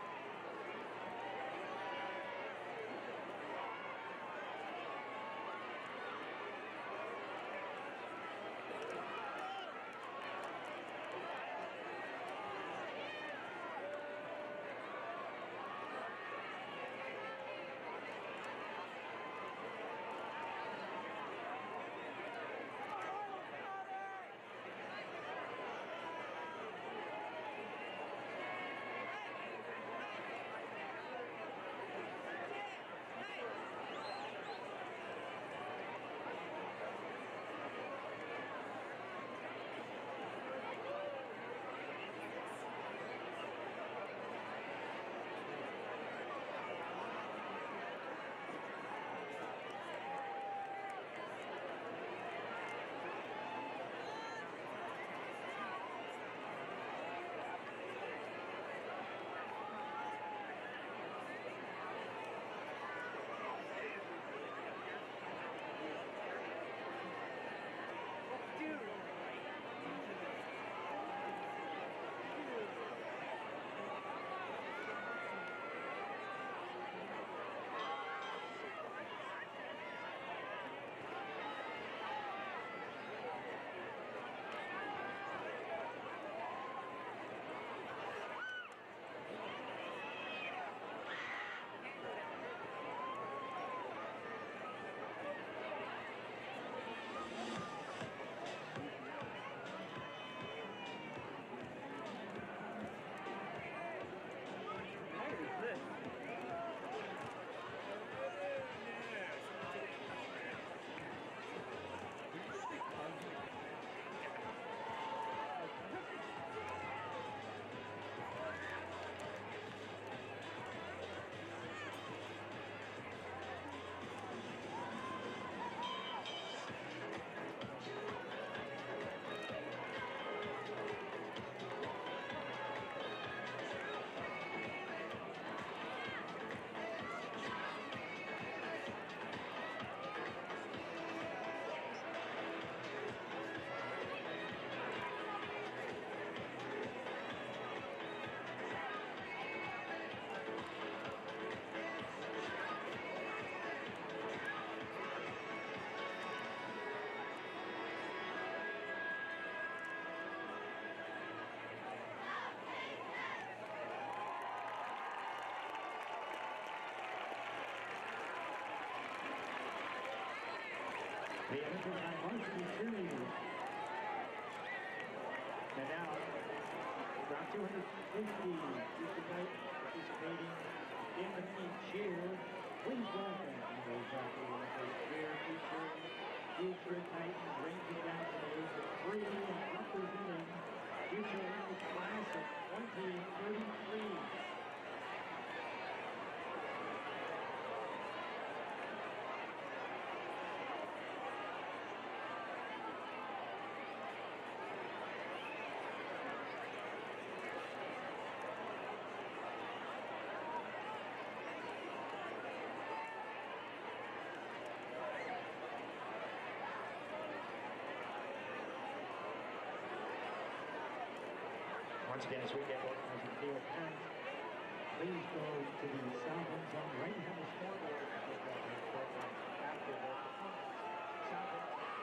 The Olympus varsity cheerleaders. And now, around 250 tonight participating in the team cheer. Please welcome those Olympus cheer featuring future Titans ranging down to the age of 3 and representing future Olympic class of 2033. Once again, as we get organizing field parents, please go to the south end zone. Right behind the scoreboard at the football program after the performance. South end zone.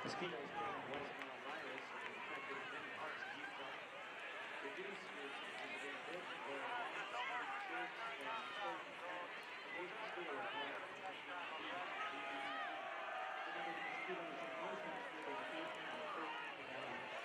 Mosquitoes being West Nile virus have infected many parts of Utah. Reduced restrictions have been built for church and sporting events. These mosquitoes are mosquitoes in most mosquitoes 18 and 13 hours.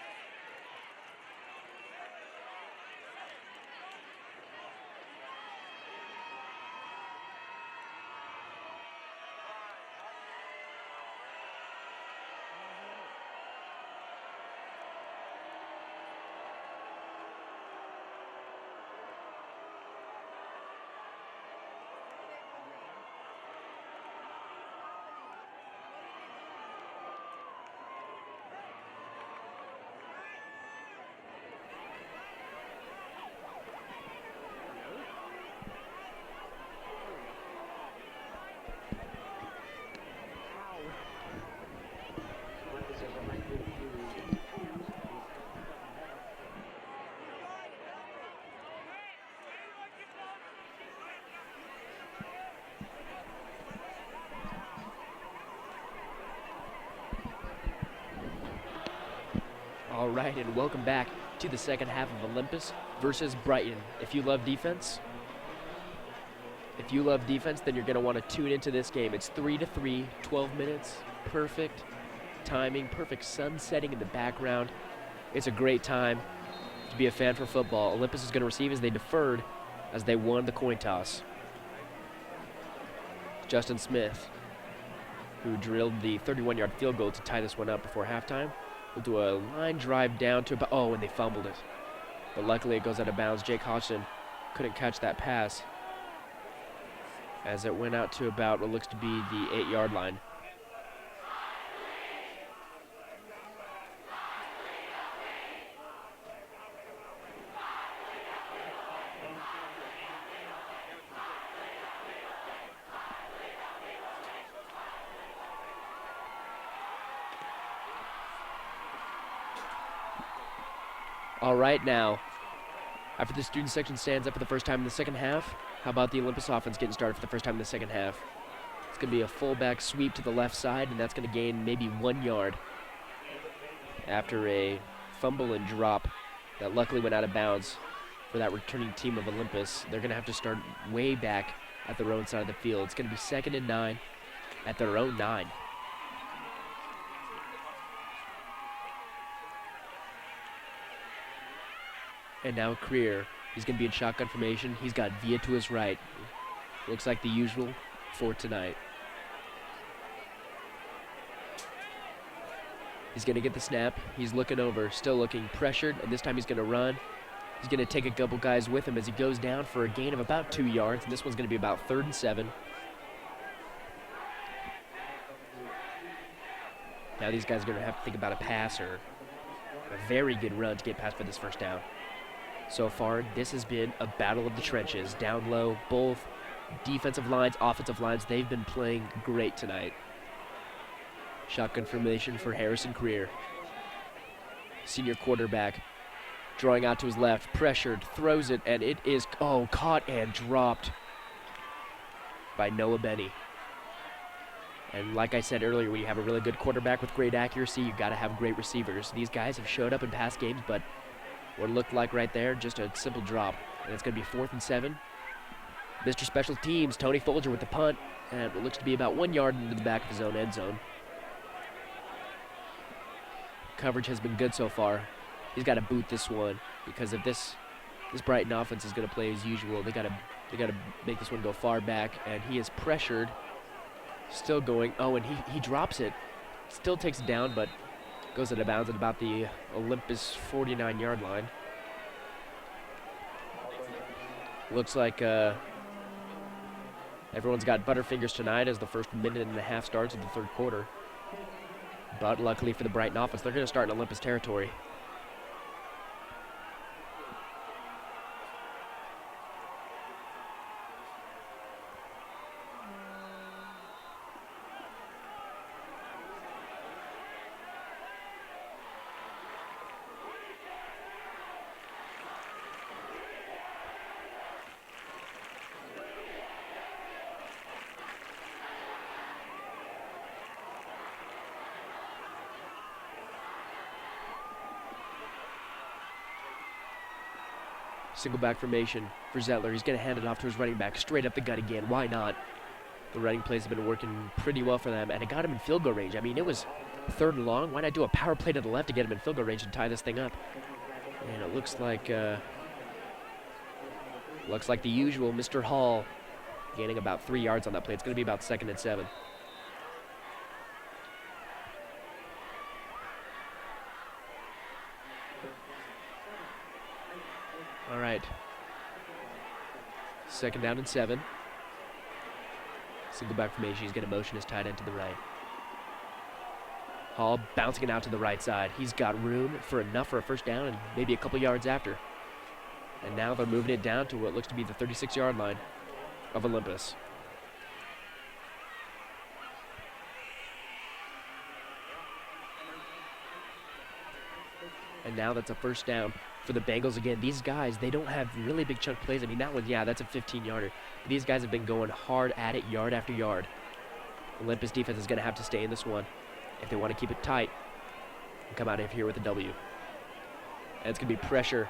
All right, and welcome back to the second half of Olympus versus Brighton. If you love defense, then you're going to want to tune into this game. It's 3-3, 12 minutes, perfect timing, perfect sun setting in the background. It's a great time to be a fan for football. Olympus is going to receive as they deferred as they won the coin toss. Justin Smith, who drilled the 31-yard field goal to tie this one up before halftime, will do a line drive down to about, oh, and they fumbled it. But luckily it goes out of bounds. Jake Hodgson couldn't catch that pass as it went out to about what looks to be the 8-yard line. All right, now, after the student section stands up for the first time in the second half, how about the Olympus offense getting started for the first time in the second half? It's going to be a fullback sweep to the left side, and that's going to gain maybe 1 yard after a fumble and drop that luckily went out of bounds for that returning team of Olympus. They're going to have to start way back at their own side of the field. It's going to be 2nd and 9 at their own 9. And now Creer, he's going to be in shotgun formation. He's got Villa to his right. Looks like the usual for tonight. He's going to get the snap. He's looking over, still looking pressured, and this time he's going to run. He's going to take a couple guys with him as he goes down for a gain of about 2 yards, and this one's going to be about 3rd and 7. Now these guys are going to have to think about a pass or a very good run to get past for this first down. So far, this has been a battle of the trenches. Down low, both defensive lines, offensive lines, they've been playing great tonight. Shotgun formation for Harrison Creer. Senior quarterback drawing out to his left, pressured, throws it, and it is, caught and dropped by Noah Benny. And like I said earlier, when you have a really good quarterback with great accuracy, you've got to have great receivers. These guys have showed up in past games, but what it looked like right there, just a simple drop. And it's going to be 4th and 7. Mr. Special Teams, Tony Folger with the punt, and it looks to be about 1 yard into the back of his own end zone. Coverage has been good so far. He's got to boot this one because if this Brighton offense is going to play as usual, they got to make this one go far back, and he is pressured, still going. Oh, and he drops it, still takes it down, but goes out of bounds at about the Olympus 49-yard line. Looks like everyone's got butterfingers tonight as the first minute and a half starts of the third quarter. But luckily for the Brighton offense, they're going to start in Olympus territory. Single back formation for Zettler. He's going to hand it off to his running back. Straight up the gut again. Why not? The running plays have been working pretty well for them, and it got him in field goal range. I mean, it was 3rd and long. Why not do a power play to the left to get him in field goal range and tie this thing up? And it looks like the usual Mr. Hall gaining about 3 yards on that play. It's going to be about 2nd and 7. All right. 2nd down and 7. Single back formation. He's going to motion his tight end to the right. Hall bouncing it out to the right side. He's got room for enough for a first down and maybe a couple yards after. And now they're moving it down to what looks to be the 36-yard line of Olympus. And now that's a first down for the Bengals again. These guys, they don't have really big chunk plays. I mean, that one, yeah, that's a 15-yarder. These guys have been going hard at it yard after yard. Olympus defense is going to have to stay in this one if they want to keep it tight and come out of here with a W. And it's going to be pressure.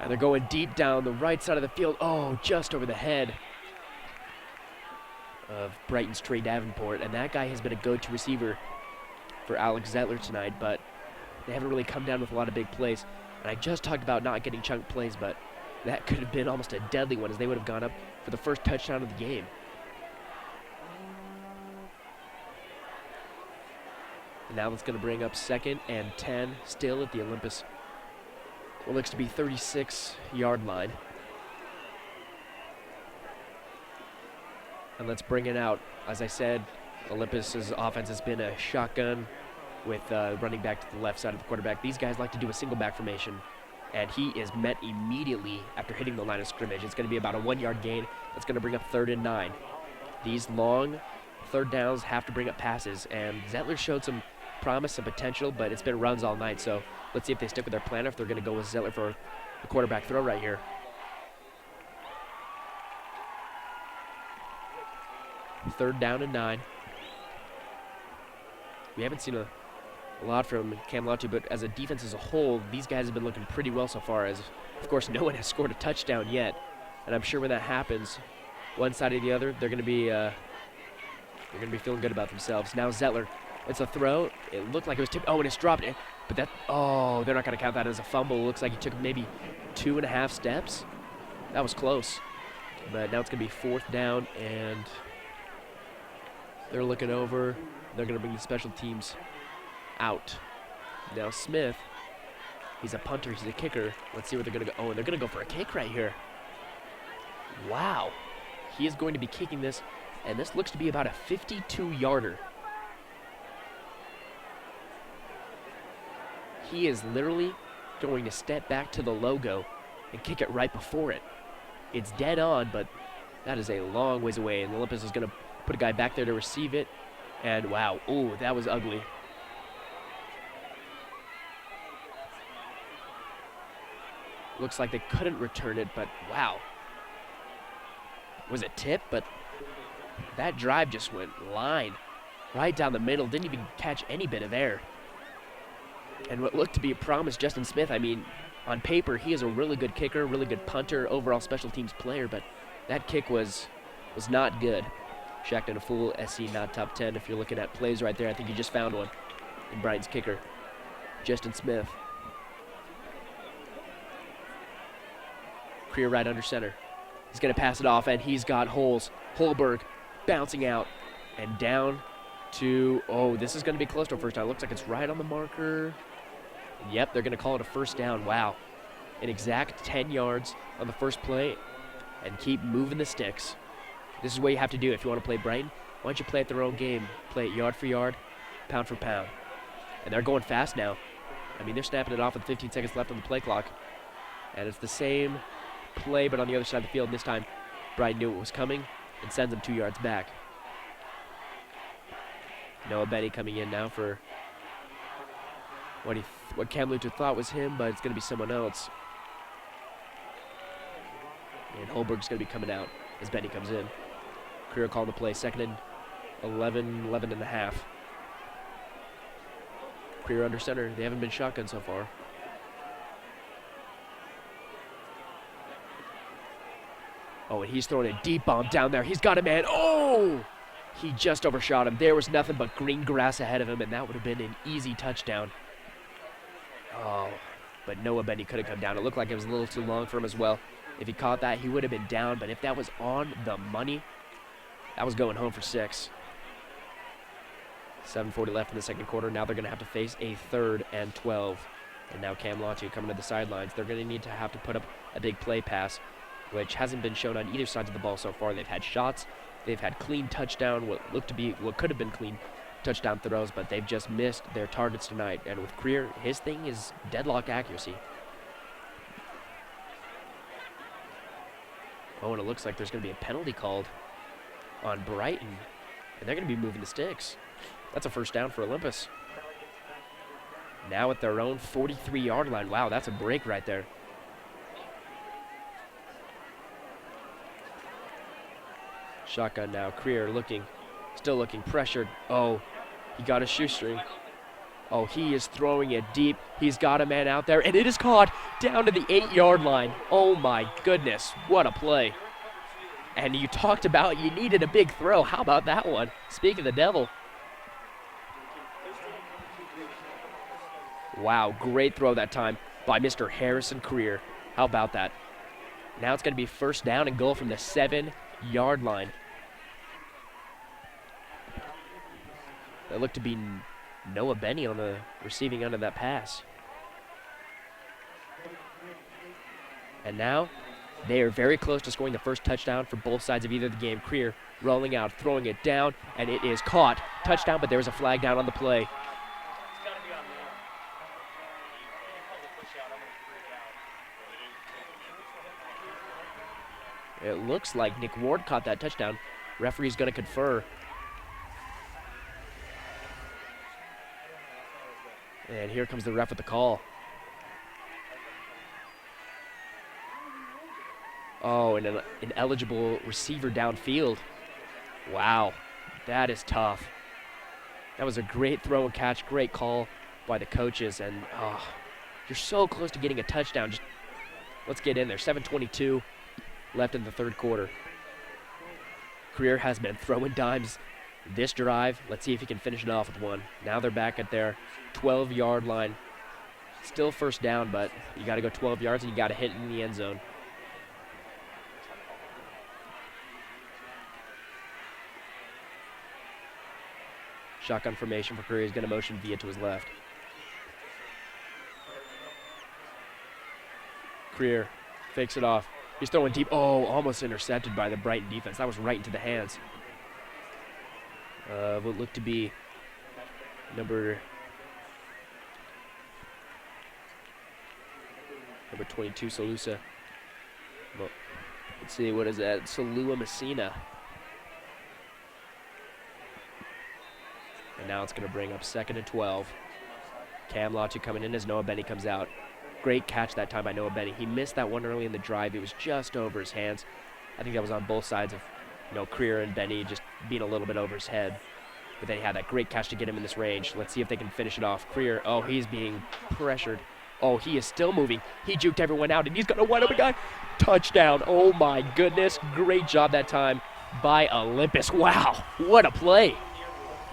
And they're going deep down the right side of the field. Oh, just over the head of Brighton's Trey Davenport. And that guy has been a go-to receiver for Alex Zettler tonight, but they haven't really come down with a lot of big plays. And I just talked about not getting chunk plays, but that could have been almost a deadly one, as they would have gone up for the first touchdown of the game. And now that's going to bring up 2nd and 10, still at the Olympus, what looks to be 36-yard line. And let's bring it out. As I said, Olympus's offense has been a shotgun with running back to the left side of the quarterback. These guys like to do a single back formation, and he is met immediately after hitting the line of scrimmage. It's going to be about a 1-yard gain. That's going to bring up 3rd and 9. These long 3rd downs have to bring up passes, and Zettler showed some promise and potential, but it's been runs all night, so let's see if they stick with their plan, or if they're going to go with Zettler for the quarterback throw right here. 3rd down and 9. We haven't seen a lot from Camelot, but as a defense as a whole, these guys have been looking pretty well so far, as of course no one has scored a touchdown yet, and I'm sure when that happens, one side or the other, they're going to be feeling good about themselves. Now Zettler, it's a throw. It looked like it was tipped. Oh, and it's dropped. But that, oh, they're not going to count that as a fumble. It looks like he took maybe 2.5 steps. That was close. But now it's going to be 4th down, and they're looking over. They're going to bring the special teams out. Now Smith, he's a punter, he's a kicker. Let's see where they're going to go. Oh, and they're going to go for a kick right here. Wow. He is going to be kicking this, and this looks to be about a 52-yarder. He is literally going to step back to the logo and kick it right before it. It's dead on, but that is a long ways away, and Olympus is going to put a guy back there to receive it. And wow, ooh, that was ugly. Looks like they couldn't return it, but wow. Was it tipped? But that drive just went line right down the middle. Didn't even catch any bit of air. And what looked to be a promise, Justin Smith, I mean, on paper, he is a really good kicker, really good punter, overall special teams player, but that kick was not good. Shacked in a full SC, not top 10. If you're looking at plays right there, I think you just found one in Brighton's kicker, Justin Smith. Creer right under center. He's going to pass it off, and he's got holes. Holberg bouncing out and down to, oh, this is going to be close to a first down. Looks like it's right on the marker. Yep, they're going to call it a first down. Wow. An exact 10 yards on the first play and keep moving the sticks. This is what you have to do if you want to play Brighton. Why don't you play at their own game? Play it yard for yard, pound for pound. And they're going fast now. I mean, they're snapping it off with 15 seconds left on the play clock. And it's the same play, but on the other side of the field. And this time, Brighton knew it was coming and sends them 2 yards back. Noah Benny coming in now for what Cam Luther thought was him, but it's going to be someone else. And Holberg's going to be coming out as Benny comes in. Creer calling the play, 2nd and 11 and a half. Creer under center. They haven't been shotgun so far. Oh, and he's throwing a deep bomb down there. He's got a man. Oh! He just overshot him. There was nothing but green grass ahead of him, and that would have been an easy touchdown. Oh, but Noah Benny could have come down. It looked like it was a little too long for him as well. If he caught that, he would have been down, but if that was on the money, that was going home for 6. 7:40 left in the second quarter. Now they're going to have to face a 3rd and 12. And now Cam Latu coming to the sidelines. They're going to need to have to put up a big play pass, which hasn't been shown on either side of the ball so far. They've had shots. They've had clean touchdown, what could have been clean touchdown throws, but they've just missed their targets tonight. And with Creer, his thing is deadlock accuracy. Oh, and it looks like there's going to be a penalty called on Brighton, and they're going to be moving the sticks. That's a first down for Olympus. Now at their own 43-yard line. Wow, that's a break right there. Shotgun now. Creer still looking pressured. Oh, he got a shoestring. Oh, he is throwing it deep. He's got a man out there, and it is caught down to the 8-yard line. Oh my goodness, what a play. And you talked about you needed a big throw. How about that one? Speak of the devil. Wow, great throw that time by Mr. Harrison Career. How about that? Now it's going to be first down and goal from the 7-yard line. That looked to be Noah Benny on the receiving end of that pass. And now they are very close to scoring the first touchdown for both sides of either the game. Creer rolling out, throwing it down, and it is caught. Touchdown, but there was a flag down on the play. It looks like Nick Ward caught that touchdown. Referee's going to confer. And here comes the ref with the call. Oh, and an ineligible receiver downfield. Wow, that is tough. That was a great throw and catch, great call by the coaches. And you're so close to getting a touchdown. Just let's get in there. 7:22 left in the third quarter. Career has been throwing dimes this drive. Let's see if he can finish it off with one. Now they're back at their 12-yard line. Still first down, but you got to go 12 yards and you got to hit in the end zone. Shotgun formation for Career. He's going to motion via to his left. Career fakes it off. He's throwing deep. Oh, almost intercepted by the Brighton defense. That was right into the hands of what looked to be number 22, Salusa. Well, let's see, what is that? Salua Messina. And now it's going to bring up 2nd and 12. Cam Latu coming in as Noah Benny comes out. Great catch that time by Noah Benny. He missed that one early in the drive. It was just over his hands. I think that was on both sides of, Career and Benny just being a little bit over his head. But then he had that great catch to get him in this range. Let's see if they can finish it off. Career, oh, he's being pressured. Oh, he is still moving. He juked everyone out, and he's got a wide open guy. Touchdown. Oh, my goodness. Great job that time by Olympus. Wow, what a play.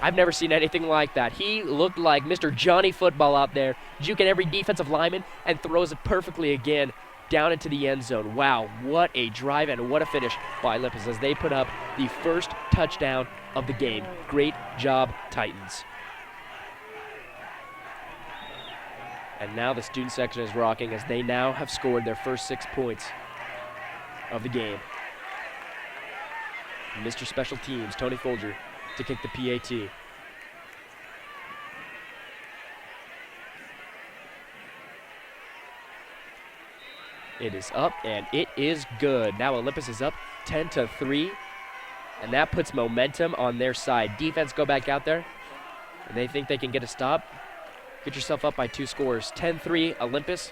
I've never seen anything like that. He looked like Mr. Johnny Football out there, juking every defensive lineman and throws it perfectly again down into the end zone. Wow, what a drive and what a finish by Olympus as they put up the first touchdown of the game. Great job, Titans. And now the student section is rocking as they now have scored their first 6 points of the game. Mr. Special Teams, Tony Folger, to kick the PAT. It is up, and it is good. Now Olympus is up 10-3, and that puts momentum on their side. Defense go back out there, and they think they can get a stop. Get yourself up by 2 scores. 10-3 Olympus.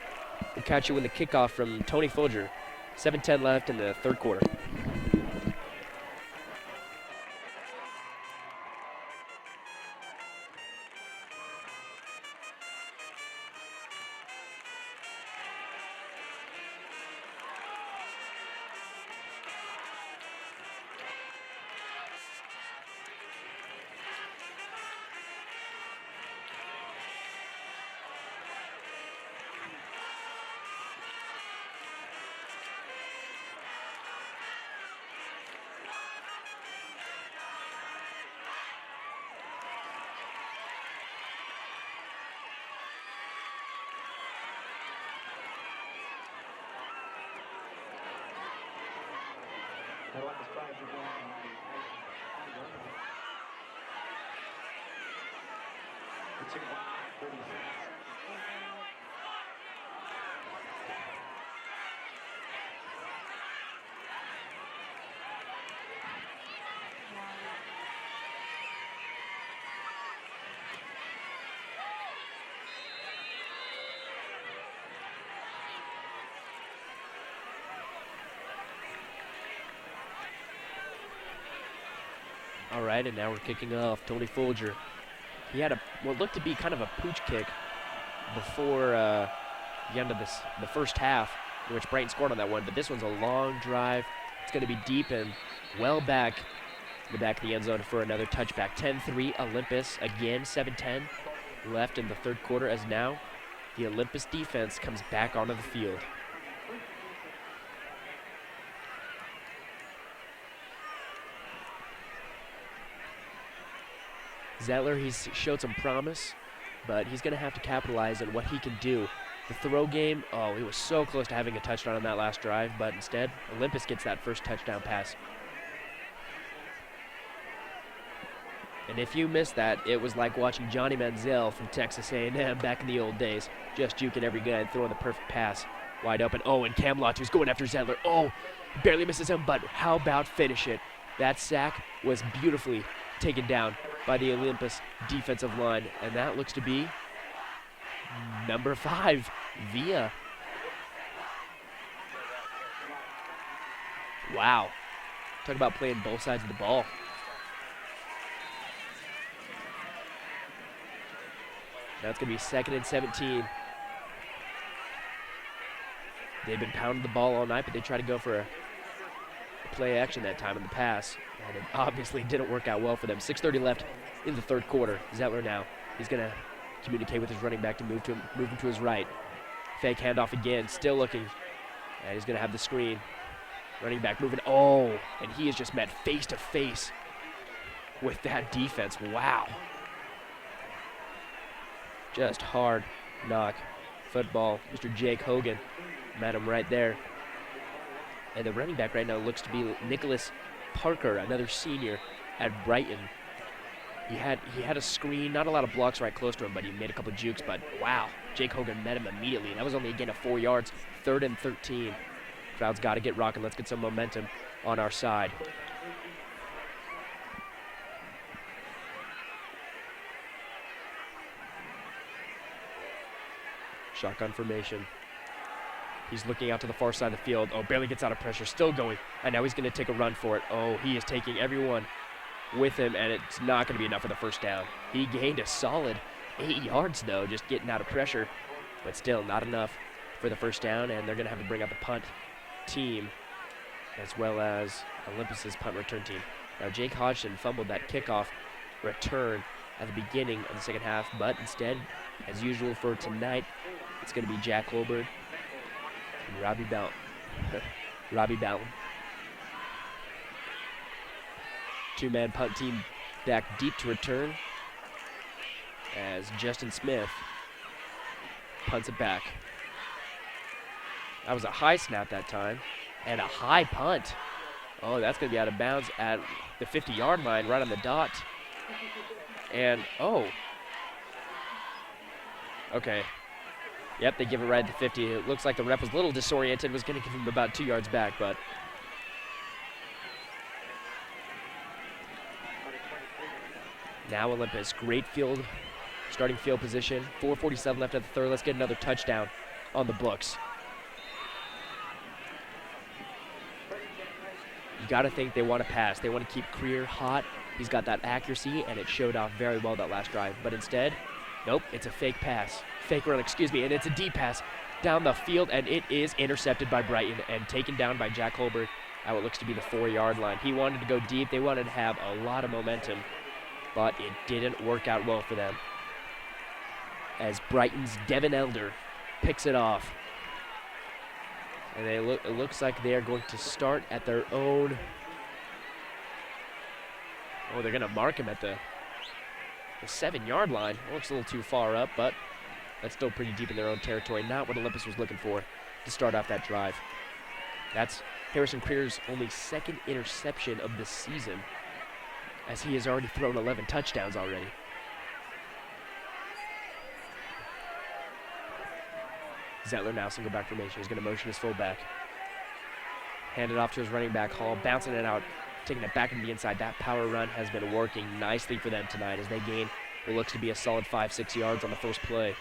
We'll catch you in the kickoff from Tony Folger. 7:10 left in the third quarter. All right, and now we're kicking off. Tony Folger He had what looked to be kind of a pooch kick before the end of the first half, in which Brighton scored on that one. But this one's a long drive. It's going to be deep and well back in the back of the end zone for another touchback. 10-3 Olympus again. 7:10 left in the third quarter, as now the Olympus defense comes back onto the field. Zettler, he's showed some promise, but he's going to have to capitalize on what he can do. The throw game, oh, he was so close to having a touchdown on that last drive, but instead, Olympus gets that first touchdown pass. And if you missed that, it was like watching Johnny Manziel from Texas A&M back in the old days, just juking every guy and throwing the perfect pass wide open. Oh, and Camelot, who's going after Zettler. Oh, barely misses him, but how about finish it? That sack was beautifully taken down by the Olympus defensive line, and that looks to be number 5, Villa. Wow. Talk about playing both sides of the ball. Now it's going to be 2nd and 17. They've been pounding the ball all night, but they try to go for a play action that time in the pass, and it obviously didn't work out well for them. 6:30 left in the third quarter. Zettler now, he's going to communicate with his running back to move him to his right. Fake handoff again, still looking, and he's going to have the screen. Running back moving, oh, and he is just met face to face with that defense. Wow. Just hard knock football. Mr. Jake Hogan met him right there. And the running back right now looks to be Nicholas Parker, another senior at Brighton. He had a screen, not a lot of blocks right close to him, but he made a couple jukes. But wow, Jake Hogan met him immediately. That was only again at 4 yards, 3rd and 13. Crowd's got to get rocking. Let's get some momentum on our side. Shotgun formation. He's looking out to the far side of the field. Oh, barely gets out of pressure, still going. And now he's going to take a run for it. Oh, he is taking everyone with him, and it's not going to be enough for the first down. He gained a solid 8 yards, though, just getting out of pressure. But still not enough for the first down, and they're going to have to bring out the punt team as well as Olympus's punt return team. Now, Jake Hodgson fumbled that kickoff return at the beginning of the second half, but instead, as usual for tonight, it's going to be Jack Holberg and Robbie Bowden. Two-man punt team back deep to return as Justin Smith punts it back. That was a high snap that time and a high punt. Oh, that's going to be out of bounds at the 50-yard line, right on the dot. And, oh. Okay. Yep, they give it right at the 50. It looks like the ref was a little disoriented, was going to give him about 2 yards back, but. Now Olympus, great starting field position. 4:47 left at the third. Let's get another touchdown on the books. You got to think they want to pass. They want to keep Creer hot. He's got that accuracy, and it showed off very well that last drive. But instead, nope, it's a fake pass. Fake run, and it's a deep pass down the field, and it is intercepted by Brighton and taken down by Jack Holberg at what looks to be the 4-yard line. He wanted to go deep. They wanted to have a lot of momentum, but it didn't work out well for them. As Brighton's Devin Elder picks it off. And it looks like they are going to start at their own. Oh, they're going to mark him at the 7-yard line. It looks a little too far up, but that's still pretty deep in their own territory. Not what Olympus was looking for to start off that drive. That's Harrison Creer's only second interception of the season, as he has already thrown 11 touchdowns already. Zettler now single back formation. He's going to motion his fullback. Hand it off to his running back, Hall, bouncing it out, taking it back into the inside. That power run has been working nicely for them tonight as they gain what looks to be a solid 5-6 yards on the first play.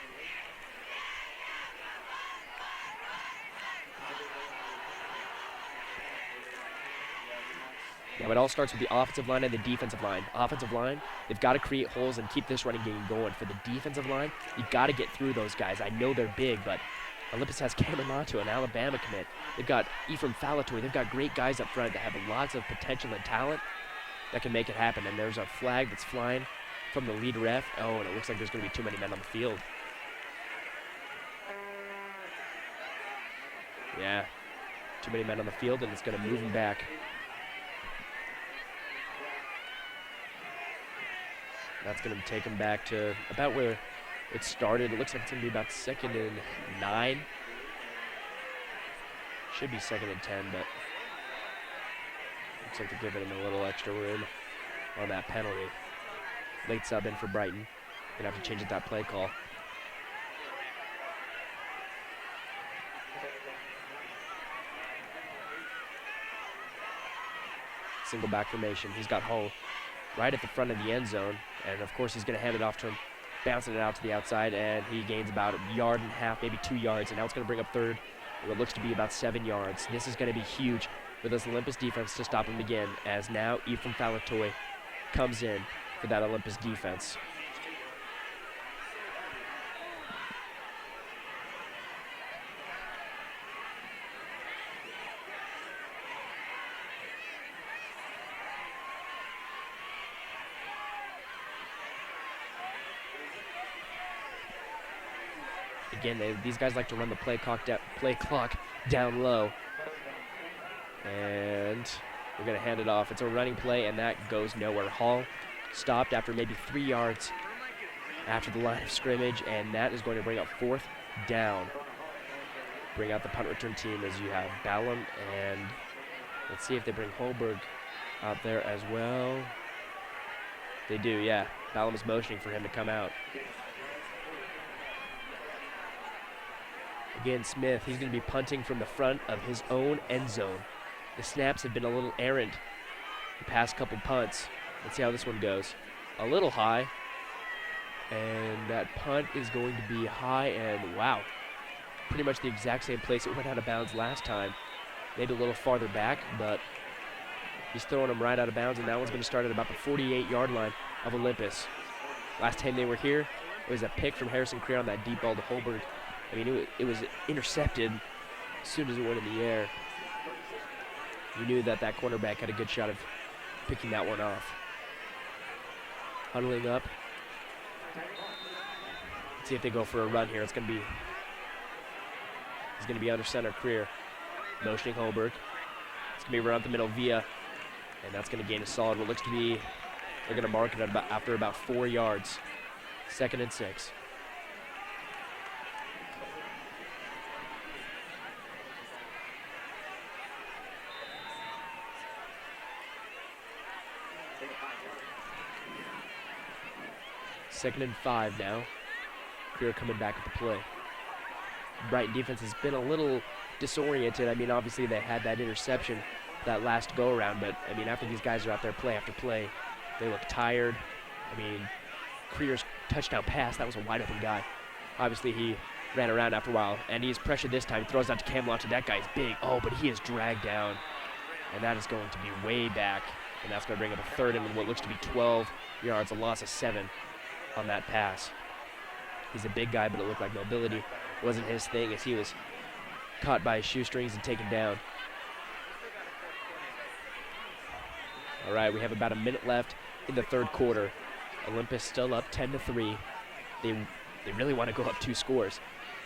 Now, it all starts with the offensive line and the defensive line. Offensive line, they've got to create holes and keep this running game going. For the defensive line, you've got to get through those guys. I know they're big, but Olympus has Cameron Monto, an Alabama commit. They've got Ephraim Falatoy. They've got great guys up front that have lots of potential and talent that can make it happen. And there's a flag that's flying from the lead ref. Oh, and it looks like there's going to be too many men on the field. Yeah, too many men on the field, and it's going to move them back. That's going to take them back to about where it started. It looks like it's going to be about 2nd and 9. Should be 2nd and 10, but looks like they're giving him a little extra room on that penalty. Late sub in for Brighton. Gonna have to change that play call. Single back formation. He's got Hull right at the front of the end zone, and of course he's going to hand it off to him, bouncing it out to the outside, and he gains about a yard and a half, maybe 2 yards, and now it's going to bring up 3rd, what looks to be about 7 yards. This is going to be huge for this Olympus defense to stop him again, as now Ephraim Falatoy comes in for that Olympus defense. Again, these guys like to run the play clock down low. And we're going to hand it off. It's a running play, and that goes nowhere. Hall stopped after maybe 3 yards after the line of scrimmage, and that is going to bring up 4th down. Bring out the punt return team as you have Ballum, and let's see if they bring Holberg out there as well. They do, yeah. Ballum is motioning for him to come out. Again, Smith, he's going to be punting from the front of his own end zone. The snaps have been a little errant the past couple punts. Let's see how this one goes. A little high, and that punt is going to be high, and wow, pretty much the exact same place it went out of bounds last time. Maybe a little farther back, but he's throwing them right out of bounds, and that one's going to start at about the 48-yard line of Olympus. Last time they were here, it was a pick from Harrison Creer on that deep ball to Holberg. I mean, it was intercepted as soon as it went in the air. You knew that cornerback had a good shot of picking that one off. Huddling up. Let's see if they go for a run here. He's going to be under center, Creer. Motioning Holberg. It's going to be run up the middle via, and that's going to gain a solid. What looks to be, they're going to mark it after about 4 yards. 2nd and 6. Second and 5 now. Creer coming back at the play. Brighton defense has been a little disoriented. I mean, obviously they had that interception that last go-around, but, I mean, after these guys are out there play after play, they look tired. I mean, Creer's touchdown pass, that was a wide-open guy. Obviously, he ran around after a while, and he's pressured this time. He throws out to Cam Lawton. That guy's big. Oh, but he is dragged down, and that is going to be way back, and that's going to bring up a 3rd and what looks to be 12 yards, a loss of 7 on that pass. He's a big guy, but it looked like mobility wasn't his thing as he was caught by his shoestrings and taken down. All right, we have about a minute left in the 3rd quarter. Olympus still up 10-3. They really want to go up 2 scores.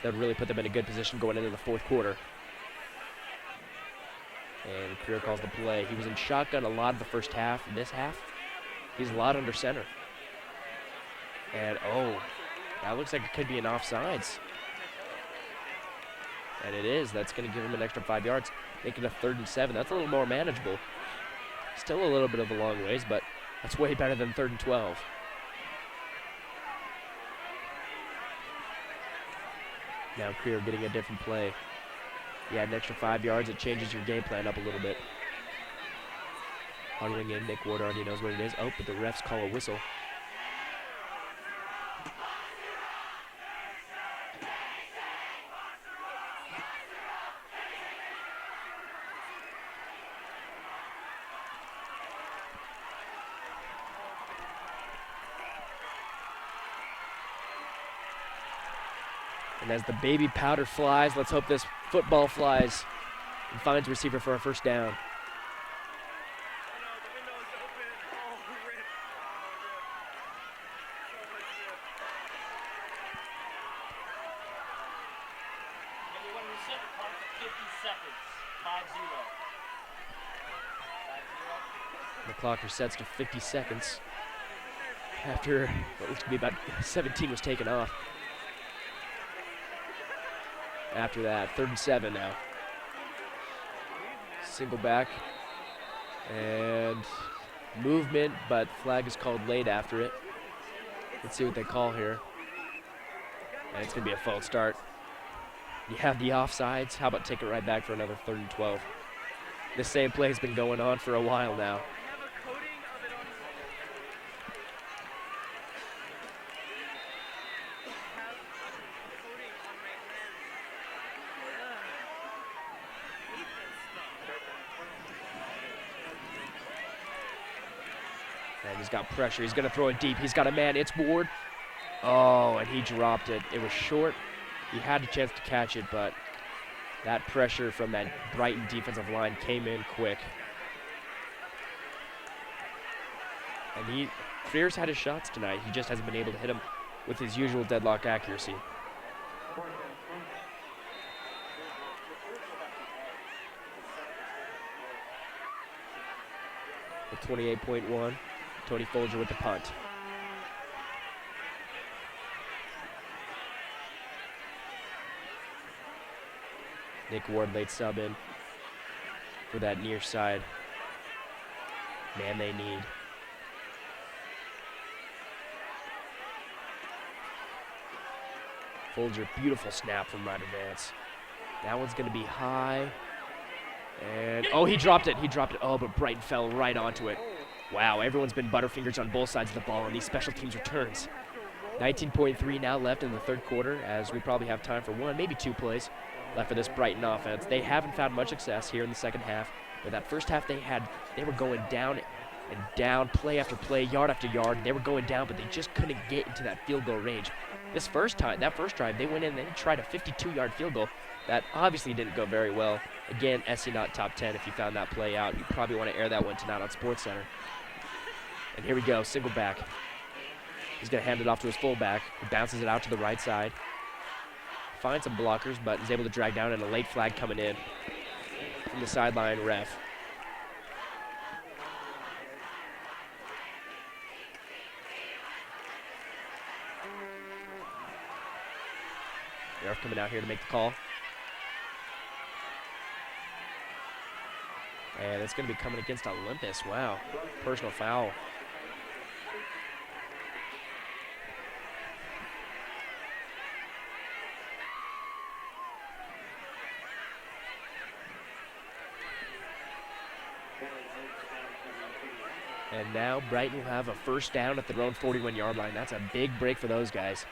That would really put them in a good position going into the 4th quarter. And Creer calls the play. He was in shotgun a lot of the first half. This half, he's a lot under center. And, oh, that looks like it could be an offsides. And it is. That's going to give him an extra 5 yards, make it a 3rd and 7. That's a little more manageable. Still a little bit of a long ways, but that's way better than 3rd and 12. Now Creer getting a different play. You add an extra 5 yards, it changes your game plan up a little bit. Huddling in, Nick Ward already knows what it is. Oh, but the refs call a whistle. And as the baby powder flies, let's hope this football flies and finds receiver for a first down. The clock resets to 50 seconds after what looks to be about 17 was taken off. After that, 37 now. Single back and movement, but flag is called late after it. Let's see what they call here. And it's going to be a false start. You have the offsides. How about take it right back for another 3rd and 12? This same play has been going on for a while now. And he's got pressure. He's going to throw it deep. He's got a man. It's Ward. Oh, and he dropped it. It was short. He had a chance to catch it, but that pressure from that Brighton defensive line came in quick. And Frears had his shots tonight. He just hasn't been able to hit them with his usual deadlock accuracy. With 28.1, Tony Folger with the punt. Nick Ward late sub in for that near side man they need. Folger, beautiful snap from right advance. That one's going to be high. And, oh, he dropped it. He dropped it. Oh, but Brighton fell right onto it. Wow, everyone's been butterfingers on both sides of the ball on these special teams returns. 19.3 now left in the 3rd quarter, as we probably have time for 1, maybe 2 plays left for this Brighton offense. They haven't found much success here in the 2nd half, but that first half they were going down and down, play after play, yard after yard. They were going down, but they just couldn't get into that field goal range. That first drive, they went in and they tried a 52-yard field goal. That obviously didn't go very well. Again, SC not top 10. If you found that play out, you probably want to air that one tonight on SportsCenter. And here we go, single back. He's going to hand it off to his fullback, who bounces it out to the right side. Finds some blockers, but is able to drag down, and a late flag coming in from the sideline ref. The ref coming out here to make the call. And it's going to be coming against Olympus. Wow, personal foul. And now Brighton will have a first down at their own 41-yard line. That's a big break for those guys.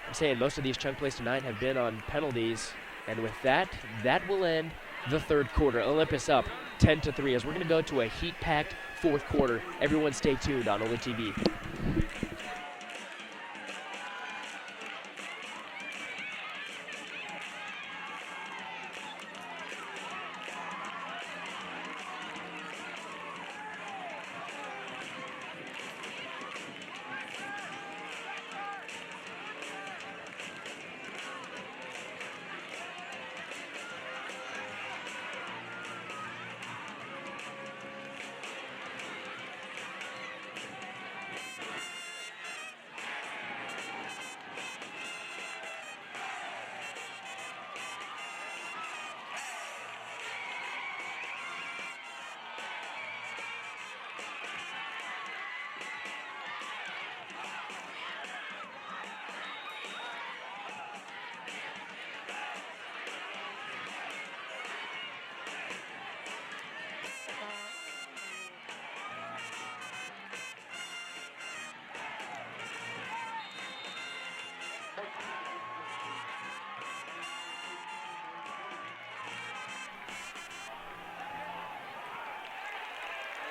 I'm saying most of these chunk plays tonight have been on penalties. And with that, that will end the 3rd quarter. Olympus up 10-3 as we're going to go to a heat-packed 4th quarter. Everyone stay tuned on OlyTV.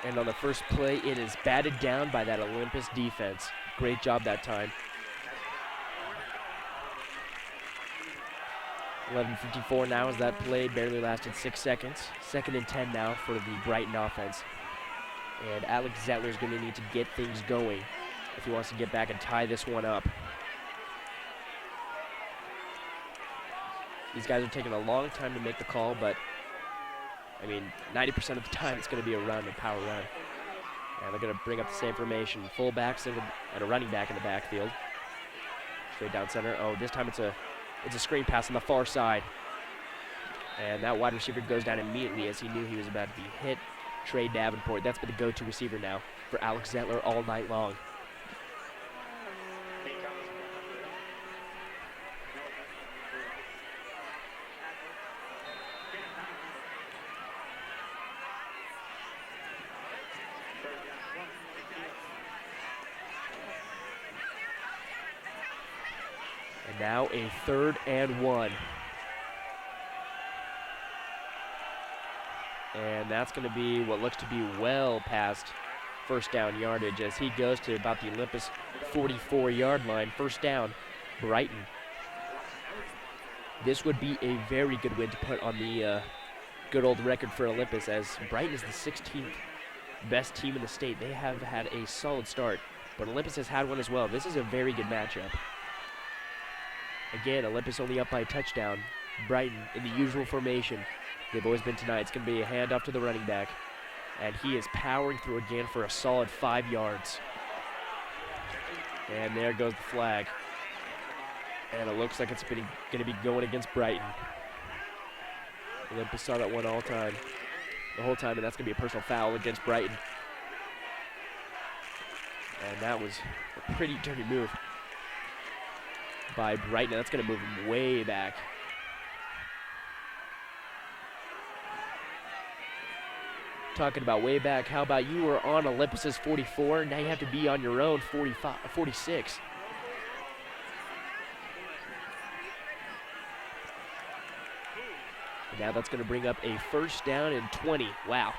And on the first play, it is batted down by that Olympus defense. Great job that time. 11:54 now as that play barely lasted 6 seconds. 2nd and 10 now for the Brighton offense. And Alex Zettler's going to need to get things going if he wants to get back and tie this one up. These guys are taking a long time to make the call, but, I mean, 90% of the time it's going to be a run, a power run. And they're going to bring up the same formation. Fullback, single, and a running back in the backfield. Straight down center. Oh, this time it's a screen pass on the far side. And that wide receiver goes down immediately as he knew he was about to be hit. Trey Davenport, that's been the go-to receiver now for Alex Zettler all night long. And now a 3rd and 1. And that's going to be what looks to be well past first down yardage as he goes to about the Olympus 44-yard line. First down, Brighton. This would be a very good win to put on the good old record for Olympus, as Brighton is the 16th best team in the state. They have had a solid start, but Olympus has had one as well. This is a very good matchup. Again, Olympus only up by a touchdown. Brighton in the usual formation. They've always been tonight. It's going to be a handoff to the running back. And he is powering through again for a solid 5 yards. And there goes the flag. And it looks like it's going to be going against Brighton. Olympus saw that one the whole time, and that's going to be a personal foul against Brighton. And that was a pretty dirty move by Brighton. That's going to move him way back. Talking about way back, how about you were on Olympus's 44, now you have to be on your own 46. And now that's going to bring up a first down and 20. Wow.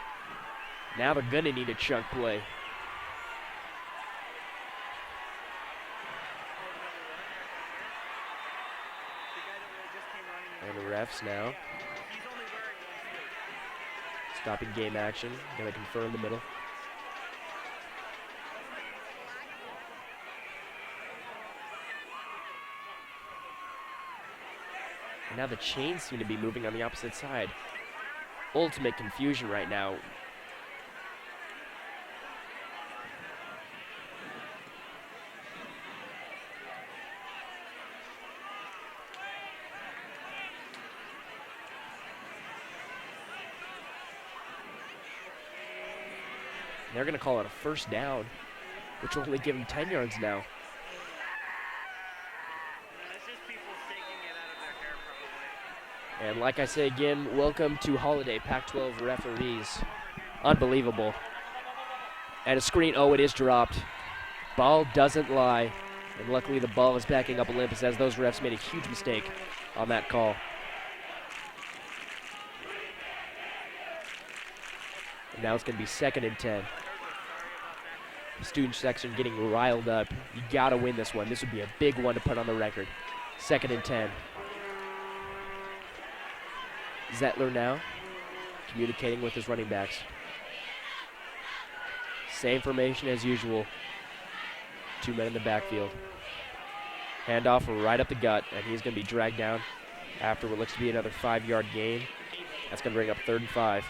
Now they're going to need a chunk play. And the refs now stopping game action. Going to confirm the middle. And now the chains seem to be moving on the opposite side. Ultimate confusion right now. They're going to call it a first down, which will only give them 10 yards now. And like I say again, welcome to Holiday Pac-12 referees. Unbelievable. And a screen, oh, it is dropped. Ball doesn't lie. And luckily the ball is backing up Olympus, as those refs made a huge mistake on that call. And now it's going to be 2nd and 10. The student section getting riled up. You got to win this one. This would be a big one to put on the record. 2nd and 10. Zettler now communicating with his running backs. Same formation as usual. 2 men in the backfield. Handoff right up the gut, and he's going to be dragged down after what looks to be another 5-yard gain. That's going to bring up 3rd and 5.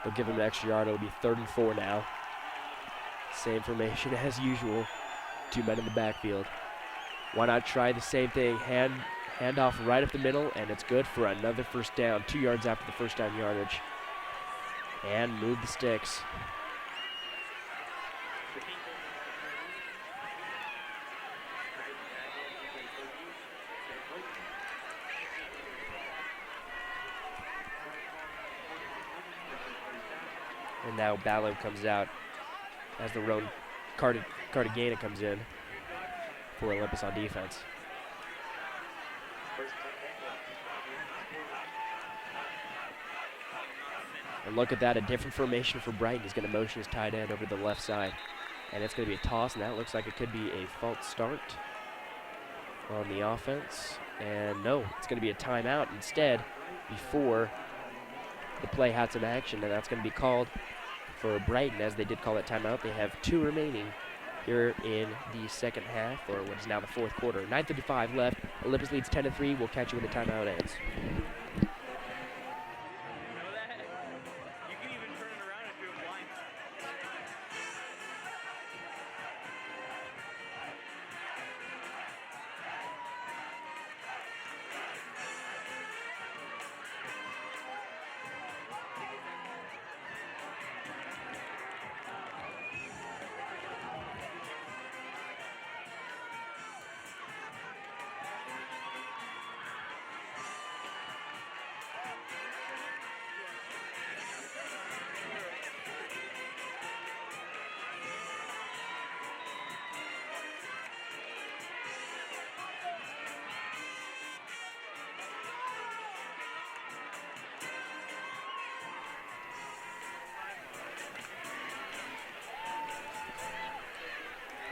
They'll give him an extra yard. It'll be 3rd and 4 now. Same formation as usual. 2 men in the backfield. Why not try the same thing? Hand off right up the middle, and it's good for another first down. 2 yards after the first down yardage. And move the sticks. And now Ballo comes out as the road Cartagena comes in for Olympus on defense. And look at that, a different formation for Brighton. He's going to motion his tight end over to the left side. And it's going to be a toss, and that looks like it could be a false start on the offense. And no, it's going to be a timeout instead before the play had some action, and that's going to be called for Brighton, as they did call that timeout. They have 2 remaining here in the second half, or what is now the fourth quarter. 9:35 left. Olympus leads 10-3. We'll catch you when the timeout ends.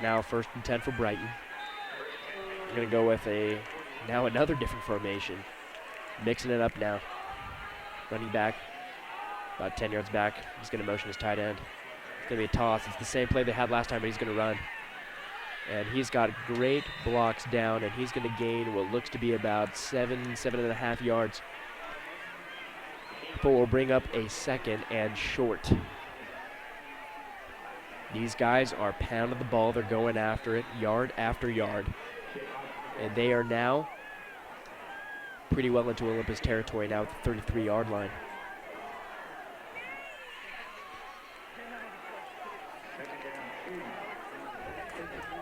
Now 1st and 10 for Brighton. We're going to go with now another different formation. Mixing it up now. Running back, about 10 yards back. He's going to motion his tight end. It's going to be a toss. It's the same play they had last time, but he's going to run. And he's got great blocks down, and he's going to gain what looks to be about 7.5 yards. But we'll bring up a 2nd and short. These guys are pounding the ball. They're going after it yard after yard. And they are now pretty well into Olympus territory now at the 33-yard line.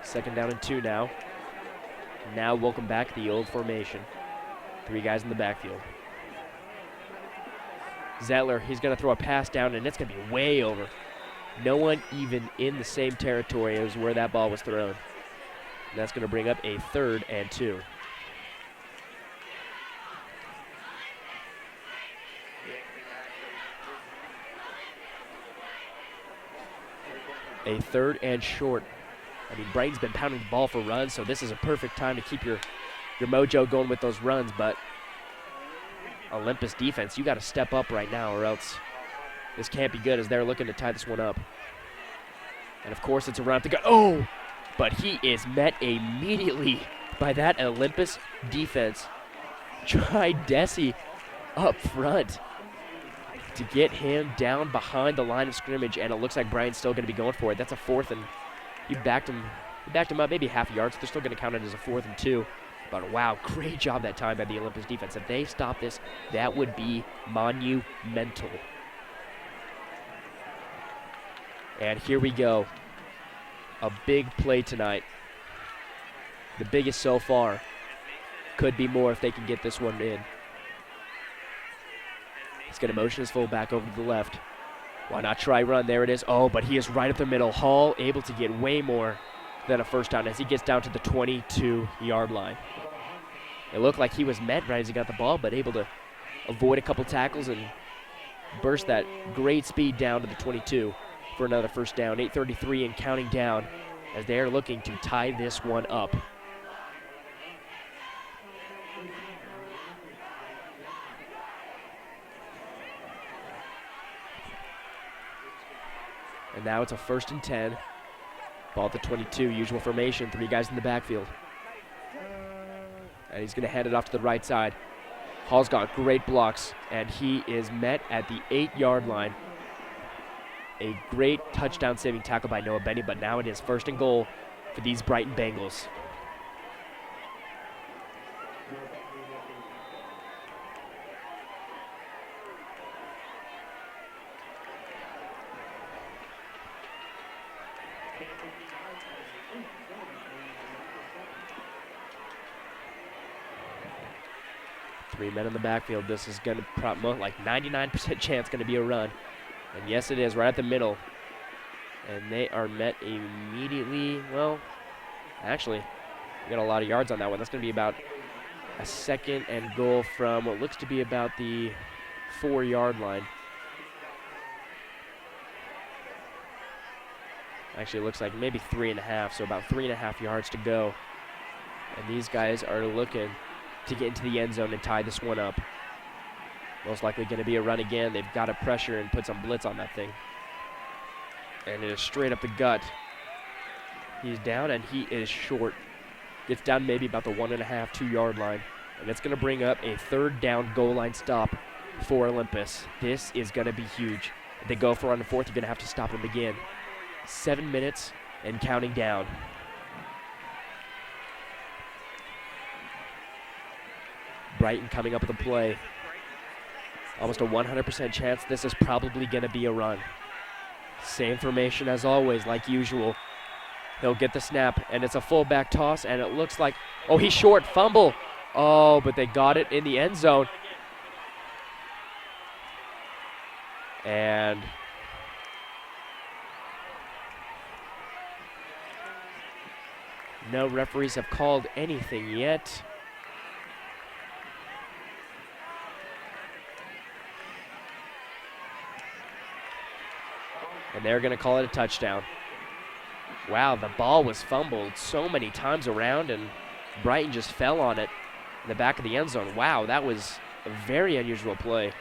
2nd down and 2 now. Now welcome back the old formation. 3 guys in the backfield. Zettler, he's going to throw a pass down, and it's going to be way over. No one even in the same territory as where that ball was thrown. And that's going to bring up a 3rd and 2. A 3rd and short. I mean, Brighton's been pounding the ball for runs, so this is a perfect time to keep your mojo going with those runs. But Olympus defense, you got to step up right now, or else this can't be good, as they're looking to tie this one up. And of course, it's a run up the gut. Oh! But he is met immediately by that Olympus defense. Try Desi up front to get him down behind the line of scrimmage, and it looks like Brian's still going to be going for it. That's a 4th, and he backed him up maybe half a yard, so they're still going to count it as a 4th and 2. But wow, great job that time by the Olympus defense. If they stop this, that would be monumental. And here we go. A big play tonight. The biggest so far. Could be more if they can get this one in. He's going to motion his fullback over to the left. Why not try run? There it is. Oh, but he is right up the middle. Hall able to get way more than a first down as he gets down to the 22-yard line. It looked like he was met right as he got the ball, but able to avoid a couple tackles and burst that great speed down to the 22 for another first down. 8:33 and counting down as they are looking to tie this one up. And now it's a 1st and 10. Ball at the 22, usual formation, 3 guys in the backfield. And he's going to hand it off to the right side. Hall's got great blocks, and he is met at the 8-yard line. A great touchdown-saving tackle by Noah Benny, but now it is 1st and goal for these Brighton Bengals. Three men in the backfield. This is going to like 99% chance going to be a run. And yes, it is, right at the middle. And they are met immediately. Well, actually, we got a lot of yards on that one. That's going to be about a 2nd and goal from what looks to be about the 4-yard line. Actually, it looks like maybe 3.5, so about 3.5 yards to go. And these guys are looking to get into the end zone and tie this one up. Most likely going to be a run again. They've got to pressure and put some blitz on that thing. And it is straight up the gut. He's down, and he is short. Gets down maybe about the 1.5, 2-yard line. And it's going to bring up a 3rd down goal line stop for Olympus. This is going to be huge. If they go for on the 4th, you're going to have to stop them again. 7 minutes and counting down. Brighton coming up with a play. Almost a 100% chance this is probably going to be a run. Same formation as always, like usual. He'll get the snap, and it's a fullback toss, and it looks like, oh, he's short, fumble. Oh, but they got it in the end zone. And no referees have called anything yet. And they're going to call it a touchdown. Wow, the ball was fumbled so many times around, and Brighton just fell on it in the back of the end zone. Wow, that was a very unusual play.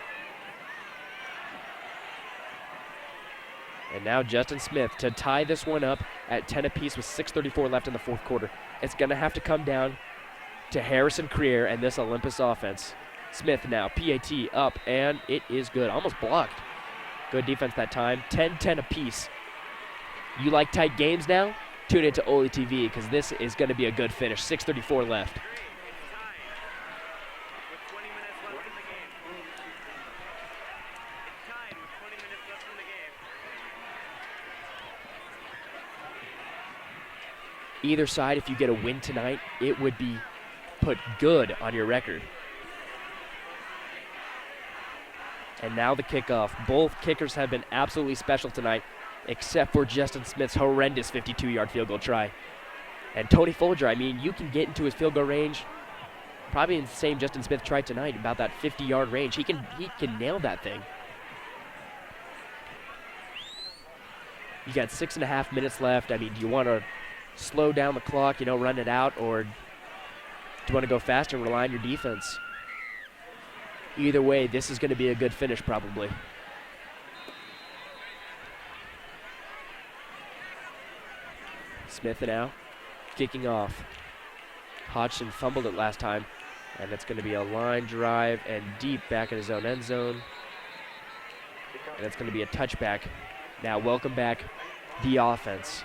And now Justin Smith to tie this one up at 10 apiece with 6:34 left in the 4th quarter. It's going to have to come down to Harrison Creer and this Olympus offense. Smith now, PAT up, and it is good. Almost blocked. Good defense that time. 10-10 apiece. You like tight games now? Tune into OlyTV because this is going to be a good finish. 6:34 left. Either side, if you get a win tonight, it would be put good on your record. And now the kickoff. Both kickers have been absolutely special tonight, except for Justin Smith's horrendous 52-yard field goal try. And Tony Folger, I mean, you can get into his field goal range, probably in the same Justin Smith tried tonight, about that 50-yard range. He can nail that thing. You got 6.5 minutes left. I mean, do you want to slow down the clock, run it out, or do you want to go fast and rely on your defense? Either way, this is going to be a good finish probably. Smith now kicking off. Hodgson fumbled it last time, and it's going to be a line drive and deep back in his own end zone. And it's going to be a touchback. Now welcome back the offense.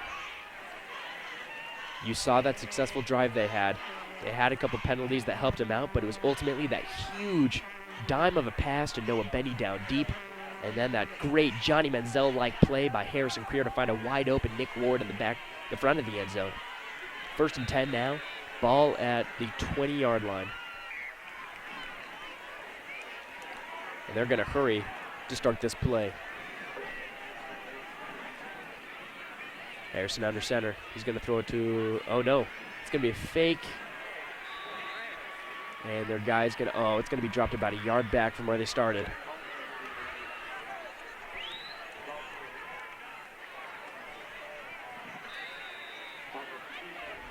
You saw that successful drive they had. They had a couple penalties that helped him out, but it was ultimately that huge dime of a pass to Noah Benny down deep, and then that great Johnny Manziel-like play by Harrison Creer to find a wide open Nick Ward in the front of the end zone. 1st and 10 now, ball at the 20-yard line. And they're going to hurry to start this play. Harrison under center. He's going to throw it to, oh no, it's going to be a fake. And their guy's going to, it's going to be dropped about a yard back from where they started.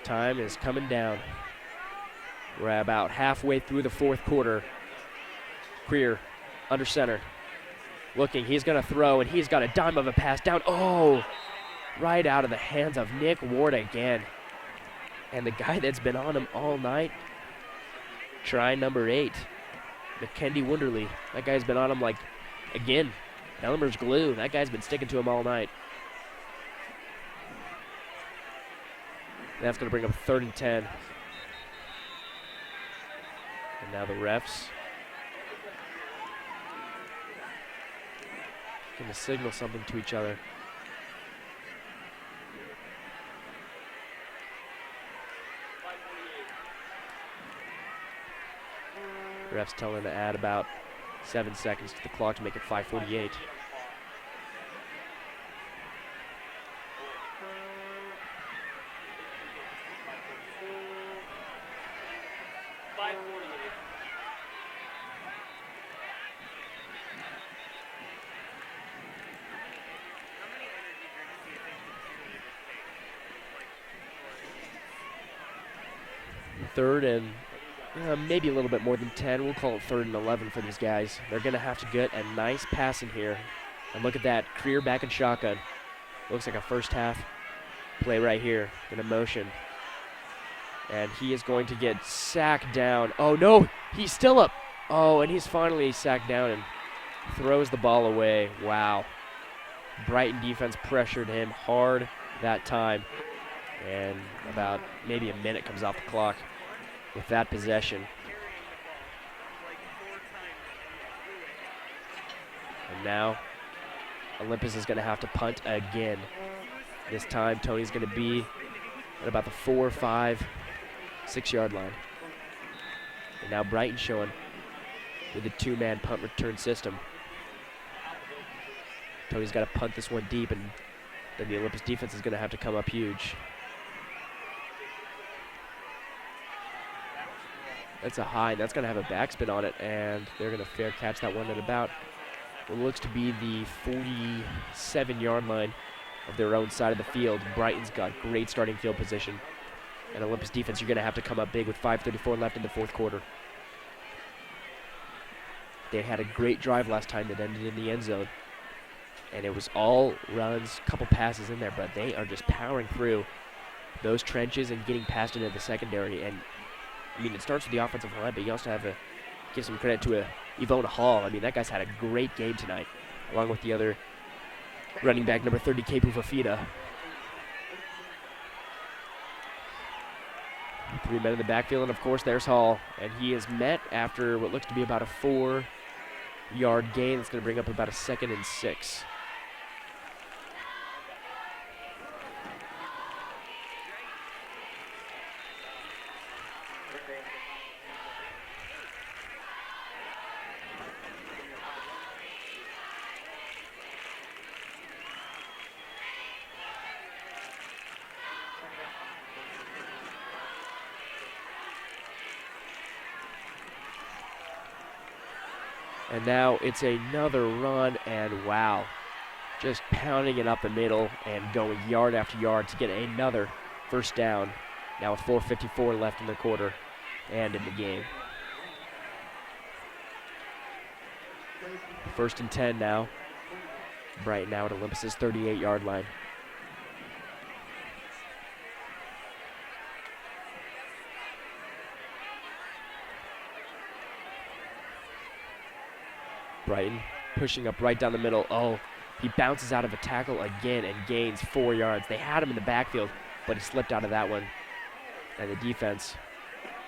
Time is coming down. We're about halfway through the 4th quarter. Creer under center. Looking, he's going to throw, and he's got a dime of a pass down. Oh, right out of the hands of Nick Ward again. And the guy that's been on him all night, try number 8, McKendy Wunderly. That guy's been on him like, again, Elmer's glue. That guy's been sticking to him all night. That's going to bring up 3rd and 10. And now the refs going to signal something to each other. Refs telling to add about 7 seconds to the clock to make it 5:48. third and maybe a little bit more than 10. We'll call it 3rd and 11 for these guys. They're going to have to get a nice pass in here. And look at that, Creer back in shotgun. Looks like a first half play right here in a motion. And he is going to get sacked down. Oh, no, he's still up. Oh, and he's finally sacked down and throws the ball away. Wow. Brighton defense pressured him hard that time. And about maybe a minute comes off the clock with that possession. And now Olympus is going to have to punt again. This time Tony's going to be at about the 4, 5, 6 yard line. And now Brighton showing with a 2-man punt return system. Tony's got to punt this one deep, and then the Olympus defense is going to have to come up huge. That's a high, and that's going to have a backspin on it, and they're going to fair catch that one at about what looks to be the 47-yard line of their own side of the field. Brighton's got great starting field position, and Olympus defense, you're going to have to come up big with 5:34 left in the 4th quarter. They had a great drive last time that ended in the end zone, and it was all runs, couple passes in there, but they are just powering through those trenches and getting past into the secondary. And I mean, it starts with the offensive line, but you also have to give some credit to Yvonne Hall. I mean, that guy's had a great game tonight, along with the other running back, number 30, Kepu Fafita. 3 men in the backfield, and of course, there's Hall. And he is met after what looks to be about a 4-yard gain. That's going to bring up about a 2nd and 6. And now it's another run, and wow, just pounding it up the middle and going yard after yard to get another first down. Now with 4:54 left in the quarter and in the game. 1st and 10 now. Brighton now at Olympus's 38-yard line. Brighton pushing up right down the middle. Oh, he bounces out of a tackle again and gains 4 yards. They had him in the backfield, but he slipped out of that one. And the defense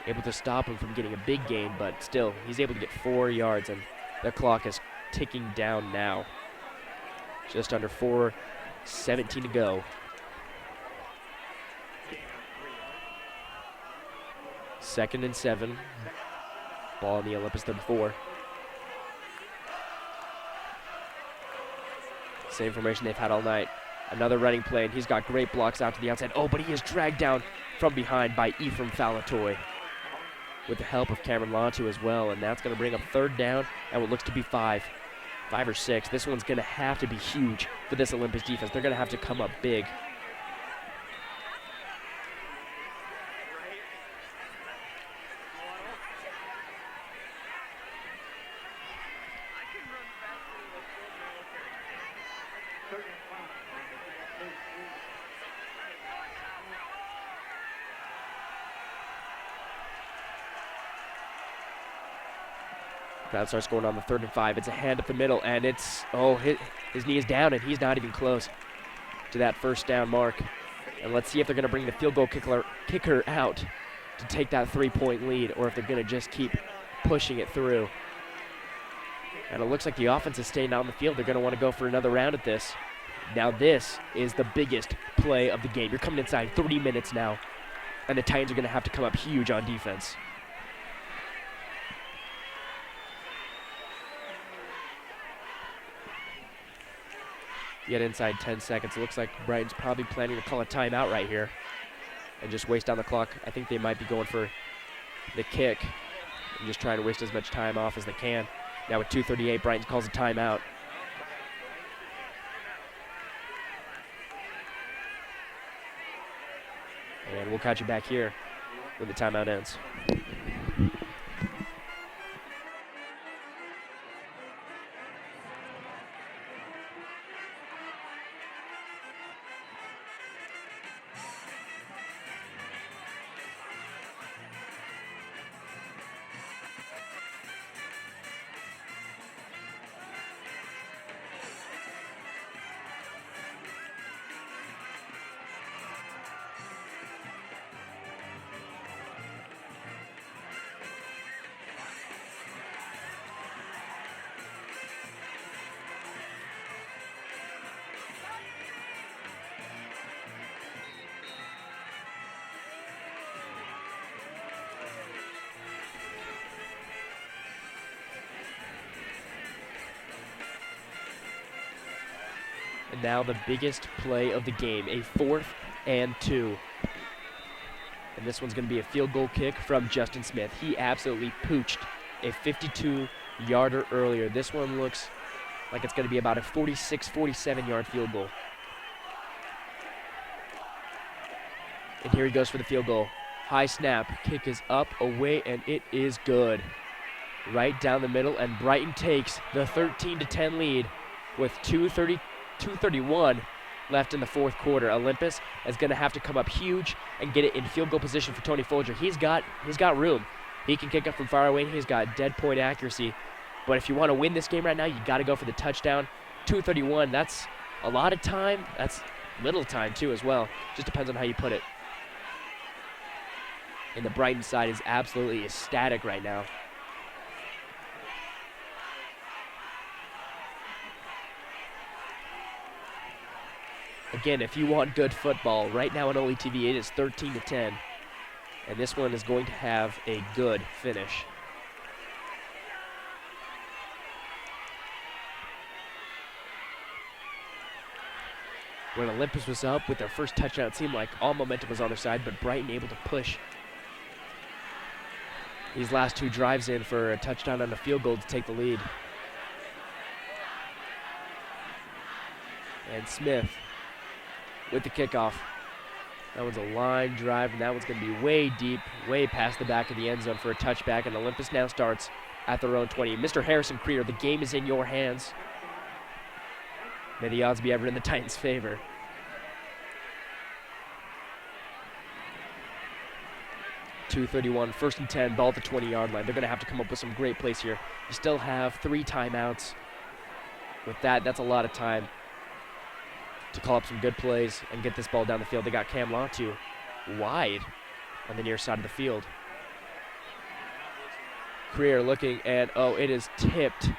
able to stop him from getting a big gain, but still, he's able to get 4 yards, and the clock is ticking down now. Just under 4:17 to go. Second and 7. Ball in the Olympus 34. Same formation they've had all night. Another running play, and he's got great blocks out to the outside. Oh, but he is dragged down from behind by Ephraim Falatoy with the help of Cameron Lantu as well, and that's going to bring up 3rd down and what looks to be 5 or 6. This one's going to have to be huge for this Olympus defense. They're going to have to come up big. Crowd starts going on the 3rd and 5. It's a hand up the middle, and it's, oh, his knee is down, and he's not even close to that first down mark. And let's see if they're going to bring the field goal kicker out to take that 3-point lead, or if they're going to just keep pushing it through. And it looks like the offense is staying out on the field. They're going to want to go for another round at this. Now this is the biggest play of the game. You're coming inside 30 minutes now, and the Titans are going to have to come up huge on defense. Yet inside 10 seconds. It looks like Brighton's probably planning to call a timeout right here and just waste down the clock. I think they might be going for the kick and just trying to waste as much time off as they can. Now with 2:38, Brighton calls a timeout. And we'll catch you back here when the timeout ends. And now the biggest play of the game, a 4th and 2. And this one's going to be a field goal kick from Justin Smith. He absolutely pooched a 52-yarder earlier. This one looks like it's going to be about a 46, 47-yard field goal. And here he goes for the field goal. High snap, kick is up, away, and it is good. Right down the middle, and Brighton takes the 13-10 lead with 2:31 left in the fourth quarter. Olympus is going to have to come up huge and get it in field goal position for Tony Folger. He's got room. He can kick up from far away. He's got dead point accuracy. But if you want to win this game right now, you got to go for the touchdown. 2:31. That's a lot of time. That's little time too as well. Just depends on how you put it. And the Brighton side is absolutely ecstatic right now. Again, if you want good football, right now on OlyTV, it is 13-10. And this one is going to have a good finish. When Olympus was up with their first touchdown, it seemed like all momentum was on their side, but Brighton able to push these last 2 drives in for a touchdown and a field goal to take the lead. And Smith with the kickoff. That one's a line drive, and that one's going to be way deep, way past the back of the end zone for a touchback, and Olympus now starts at their own 20. Mr. Harrison Creer, the game is in your hands. May the odds be ever in the Titans' favor. .231, 1st and 10, ball at the 20-yard line. They're going to have to come up with some great plays here. You still have 3 timeouts. With that, that's a lot of time to call up some good plays and get this ball down the field. They got Cam Latu wide on the near side of the field. Creer looking, and it is tipped,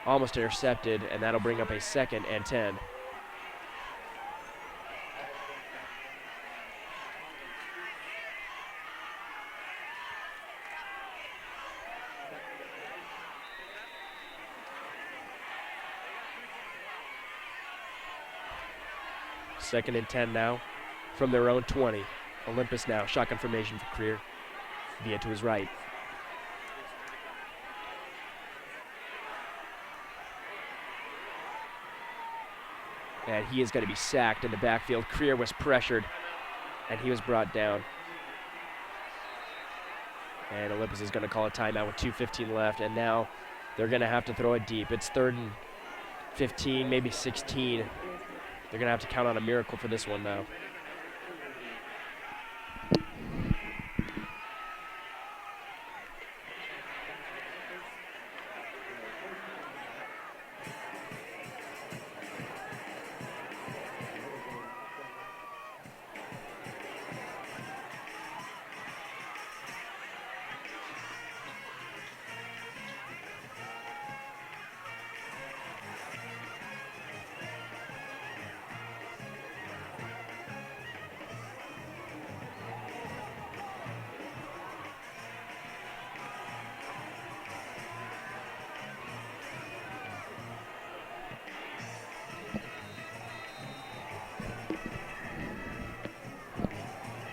almost intercepted, and that'll bring up a 2nd and 10. Second and 10 now from their own 20. Olympus now, shotgun formation for Creer. Via to his right. And he is going to be sacked in the backfield. Creer was pressured, and he was brought down. And Olympus is going to call a timeout with 2:15 left, and now they're going to have to throw it deep. It's 3rd and 15, maybe 16. They're going to have to count on a miracle for this one now.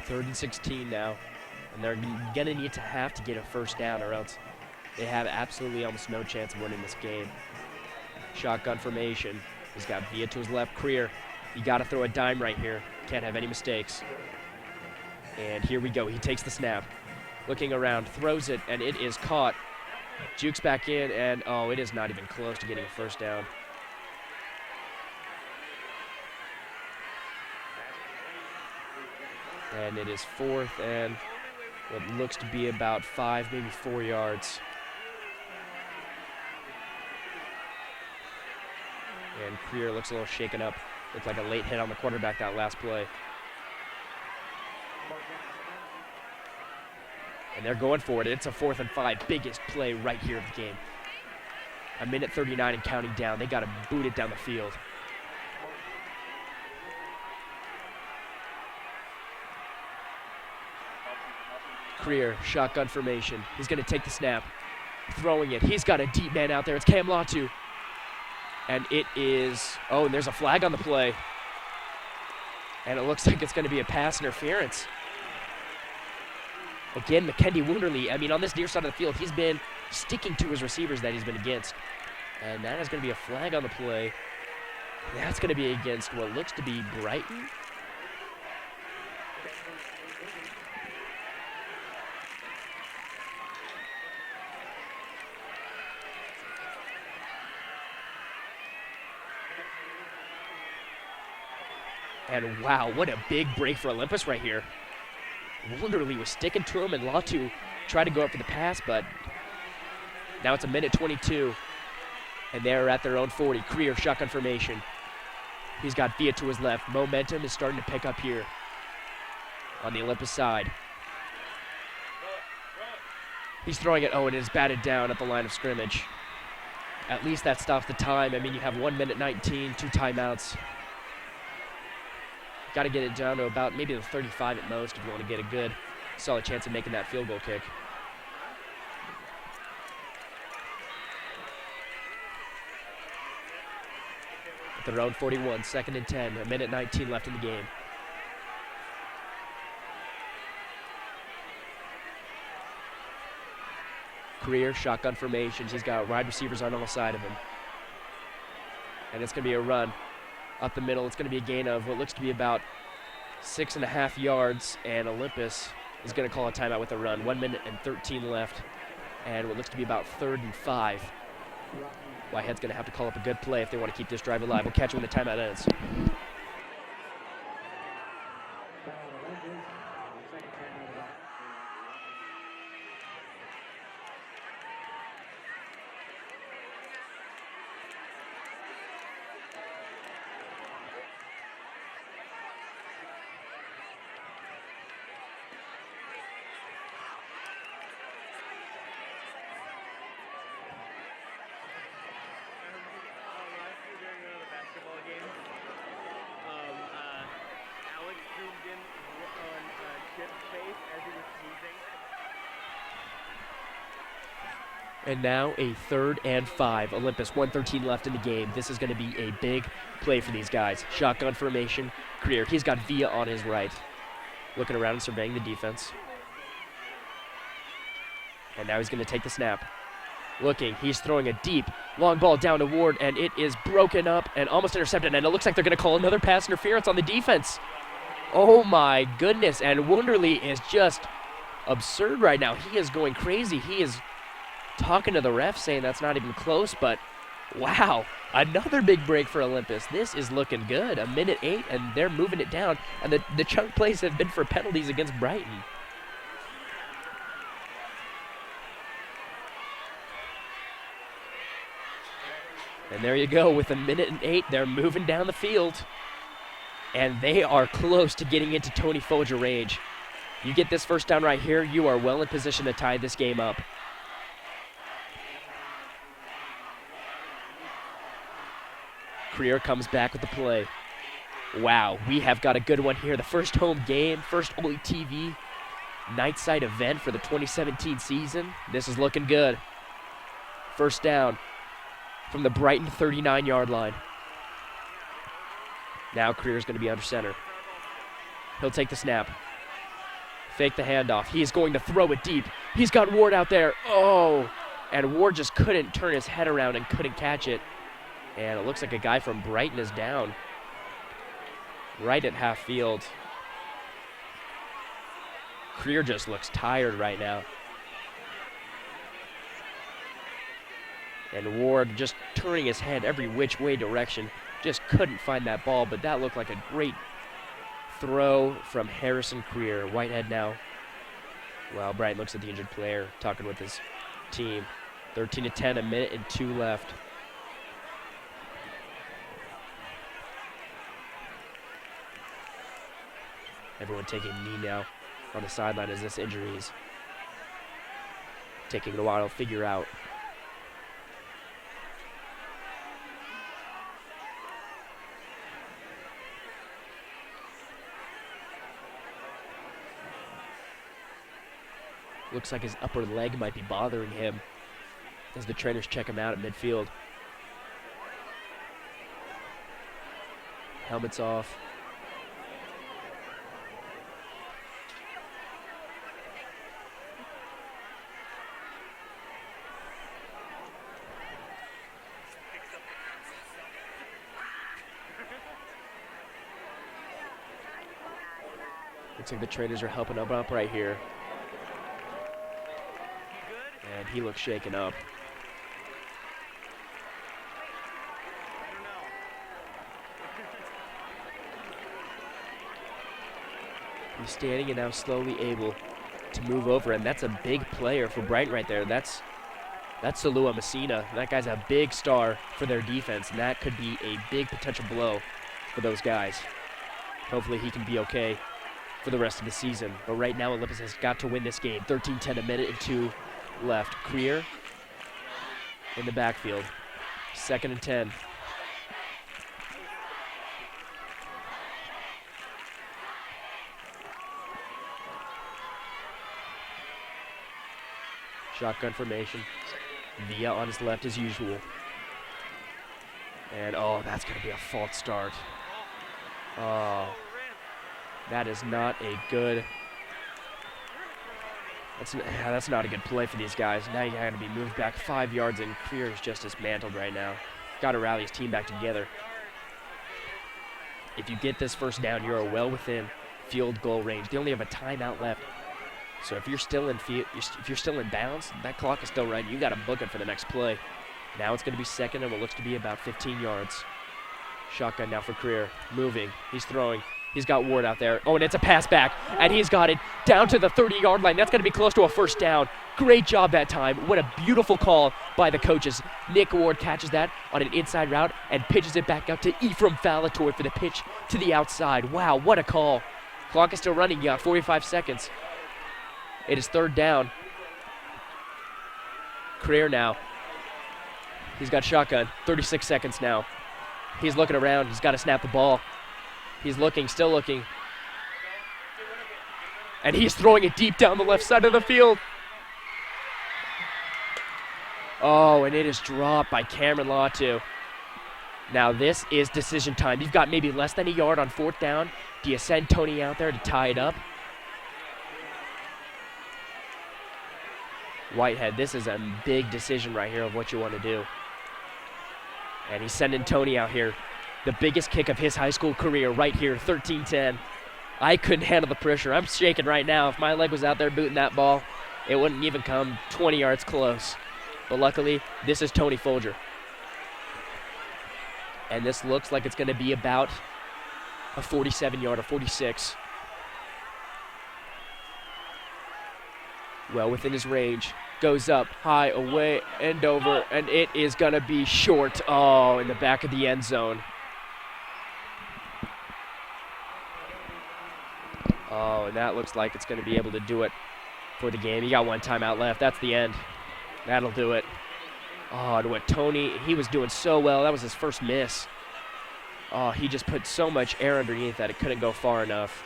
Third and 16 now, and they're gonna need to have to get a 1st down, or else they have absolutely almost no chance of winning this game. Shotgun formation. He's got Via to his left. Creer, you got to throw a dime right here. Can't have any mistakes. And here we go. He takes the snap. Looking around, throws it, and it is caught. Jukes back in, and oh, it is not even close to getting a first down. And it is 4th and what looks to be about 5, maybe 4 yards. And Creer looks a little shaken up. Looked like a late hit on the quarterback that last play. And they're going for it. It's a 4th and 5. Biggest play right here of the game. 1:39 and counting down. They got to boot it down the field. Creer, shotgun formation. He's going to take the snap. Throwing it. He's got a deep man out there. It's Cam Latu. And it is, oh, and there's a flag on the play. And it looks like it's going to be a pass interference. Again, McKendy Wunderly, I mean, on this near side of the field, he's been sticking to his receivers that he's been against. And that is going to be a flag on the play. That's going to be against what looks to be Brighton. And wow, what a big break for Olympus right here. Wunderly was sticking to him, and Latu tried to go up for the pass, but now it's 1:22, and they're at their own 40. Creer, shotgun formation. He's got Via to his left. Momentum is starting to pick up here on the Olympus side. He's throwing it, oh, and it is batted down at the line of scrimmage. At least that stops the time. I mean, you have 1:19, 2 timeouts. Got to get it down to about maybe the 35 at most if you want to get a good, solid chance of making that field goal kick. At their own 41, 2nd and 10, 1:19 left in the game. Creer, shotgun formations. He's got wide receivers on all sides of him. And it's going to be a run. Up the middle, it's going to be a gain of what looks to be about 6.5 yards, and Olympus is going to call a timeout with a run. 1:13 left, and what looks to be about 3rd and 5. Whitehead's going to have to call up a good play if they want to keep this drive alive. We'll catch you when the timeout ends. And now a 3rd and 5. Olympus, 1:13 left in the game. This is going to be a big play for these guys. Shotgun formation. Creer, he's got Via on his right. Looking around and surveying the defense. And now he's going to take the snap. Looking, he's throwing a deep, long ball down to Ward, and it is broken up and almost intercepted. And it looks like they're going to call another pass interference on the defense. Oh my goodness, and Wunderly is just absurd right now. He is going crazy. He is talking to the ref, saying that's not even close, but wow, another big break for Olympus. This is looking good. 1:08, and they're moving it down, and the chunk plays have been for penalties against Brighton. And there you go, with 1:08, they're moving down the field, and they are close to getting into Tony Folger range. You get this first down right here, you are well in position to tie this game up. Creer comes back with the play. Wow, we have got a good one here. The first home game, first OlyTV night side event for the 2017 season. This is looking good. First down from the Brighton 39-yard line. Now Creer's going to be under center. He'll take the snap. Fake the handoff. He is going to throw it deep. He's got Ward out there. Oh, and Ward just couldn't turn his head around and couldn't catch it. And it looks like a guy from Brighton is down right at half field. Creer just looks tired right now. And Ward just turning his head every which way direction. Just couldn't find that ball, but that looked like a great throw from Harrison Creer. Whitehead now. Well, Brighton looks at the injured player, talking with his team. 13-10, a minute and 2 left. Everyone taking a knee now on the sideline as this injury is taking a while to figure out. Looks like his upper leg might be bothering him as the trainers check him out at midfield. Helmet's off. Looks like the trainers are helping him up right here. And he looks shaken up. He's standing and now slowly able to move over, and that's a big player for Brighton right there. That's Salua Messina. That guy's a big star for their defense, and that could be a big potential blow for those guys. Hopefully he can be okay for the rest of the season. But right now Olympus has got to win this game. 13-10, a minute and 2 left. Creer in the backfield. 2nd and 10. Shotgun formation. Villa on his left as usual. And oh, that's going to be a false start. Oh, that is not a good. That's not a good play for these guys. Now you got to be moved back 5 yards, and Creer is just dismantled right now. Got to rally his team back together. If you get this first down, you're well within field goal range. They only have a timeout left. So if you're still in if you're still in bounds, that clock is still running. You got to book it for the next play. Now it's going to be second and what looks to be about 15 yards. Shotgun now for Creer. Moving. He's throwing. He's got Ward out there. Oh, and it's a pass back. And he's got it down to the 30-yard line. That's going to be close to a first down. Great job that time. What a beautiful call by the coaches. Nick Ward catches that on an inside route and pitches it back out to Ephraim Falatoy for the pitch to the outside. Wow, what a call. Clock is still running. You got 45 seconds. It is 3rd down. Creer now. He's got shotgun. 36 seconds now. He's looking around. He's got to snap the ball. He's looking, still looking. And he's throwing it deep down the left side of the field. Oh, and it is dropped by Cameron Latu. Now this is decision time. You've got maybe less than a yard on 4th down. Do you send Tony out there to tie it up? Whitehead, this is a big decision right here of what you want to do. And he's sending Tony out here. The biggest kick of his high school career right here, 13-10. I couldn't handle the pressure. I'm shaking right now. If my leg was out there booting that ball, it wouldn't even come 20 yards close. But luckily, this is Tony Folger. And this looks like it's going to be about a 47-yard or 46. Well within his range. Goes up, high, away, and over, and it is going to be short. Oh, in the back of the end zone. Oh, and that looks like it's going to be able to do it for the game. He got 1 timeout left. That's the end. That'll do it. Oh, and what Tony, he was doing so well. That was his first miss. Oh, he just put so much air underneath that it couldn't go far enough.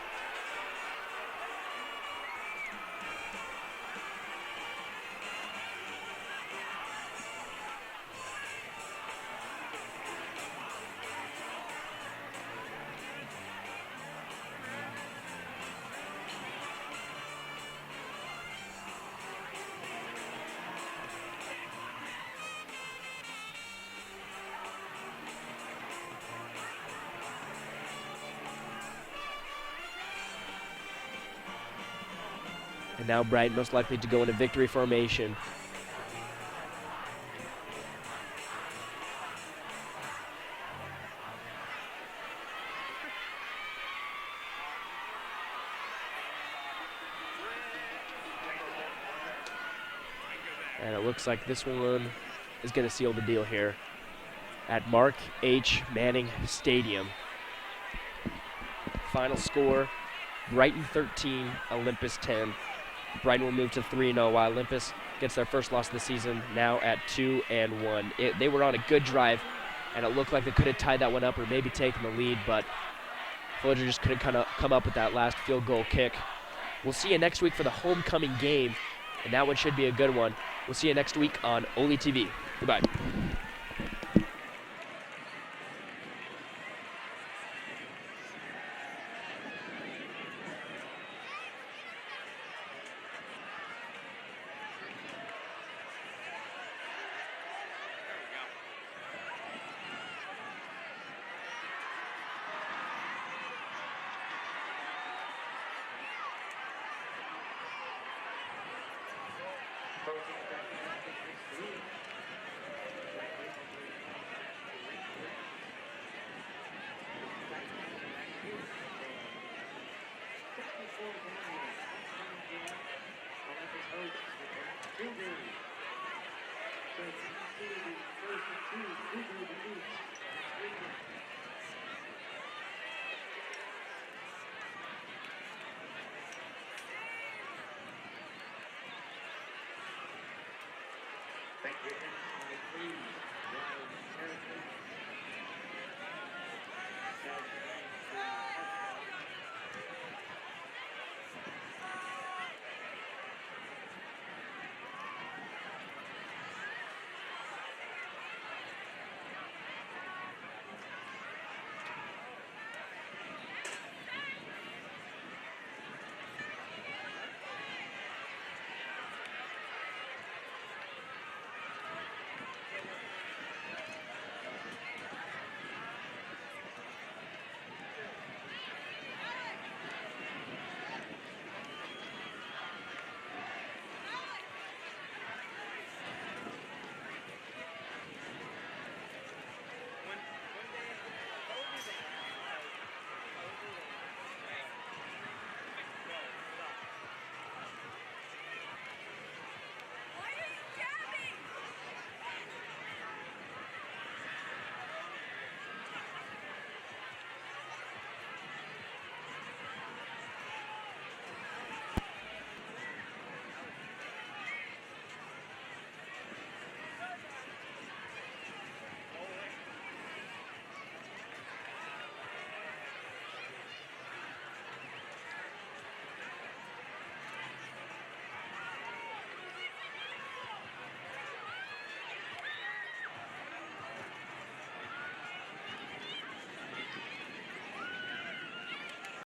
And now Brighton most likely to go into victory formation. And it looks like this one is going to seal the deal here at Mark H. Manning Stadium. Final score, Brighton 13, Olympus 10. Brighton will move to 3-0 while Olympus gets their first loss of the season, now at 2-1. They were on a good drive, and it looked like they could have tied that one up or maybe taken the lead, but Folger just couldn't come up with that last field goal kick. We'll see you next week for the homecoming game, and that one should be a good one. We'll see you next week on OlyTV. Goodbye. Thank you.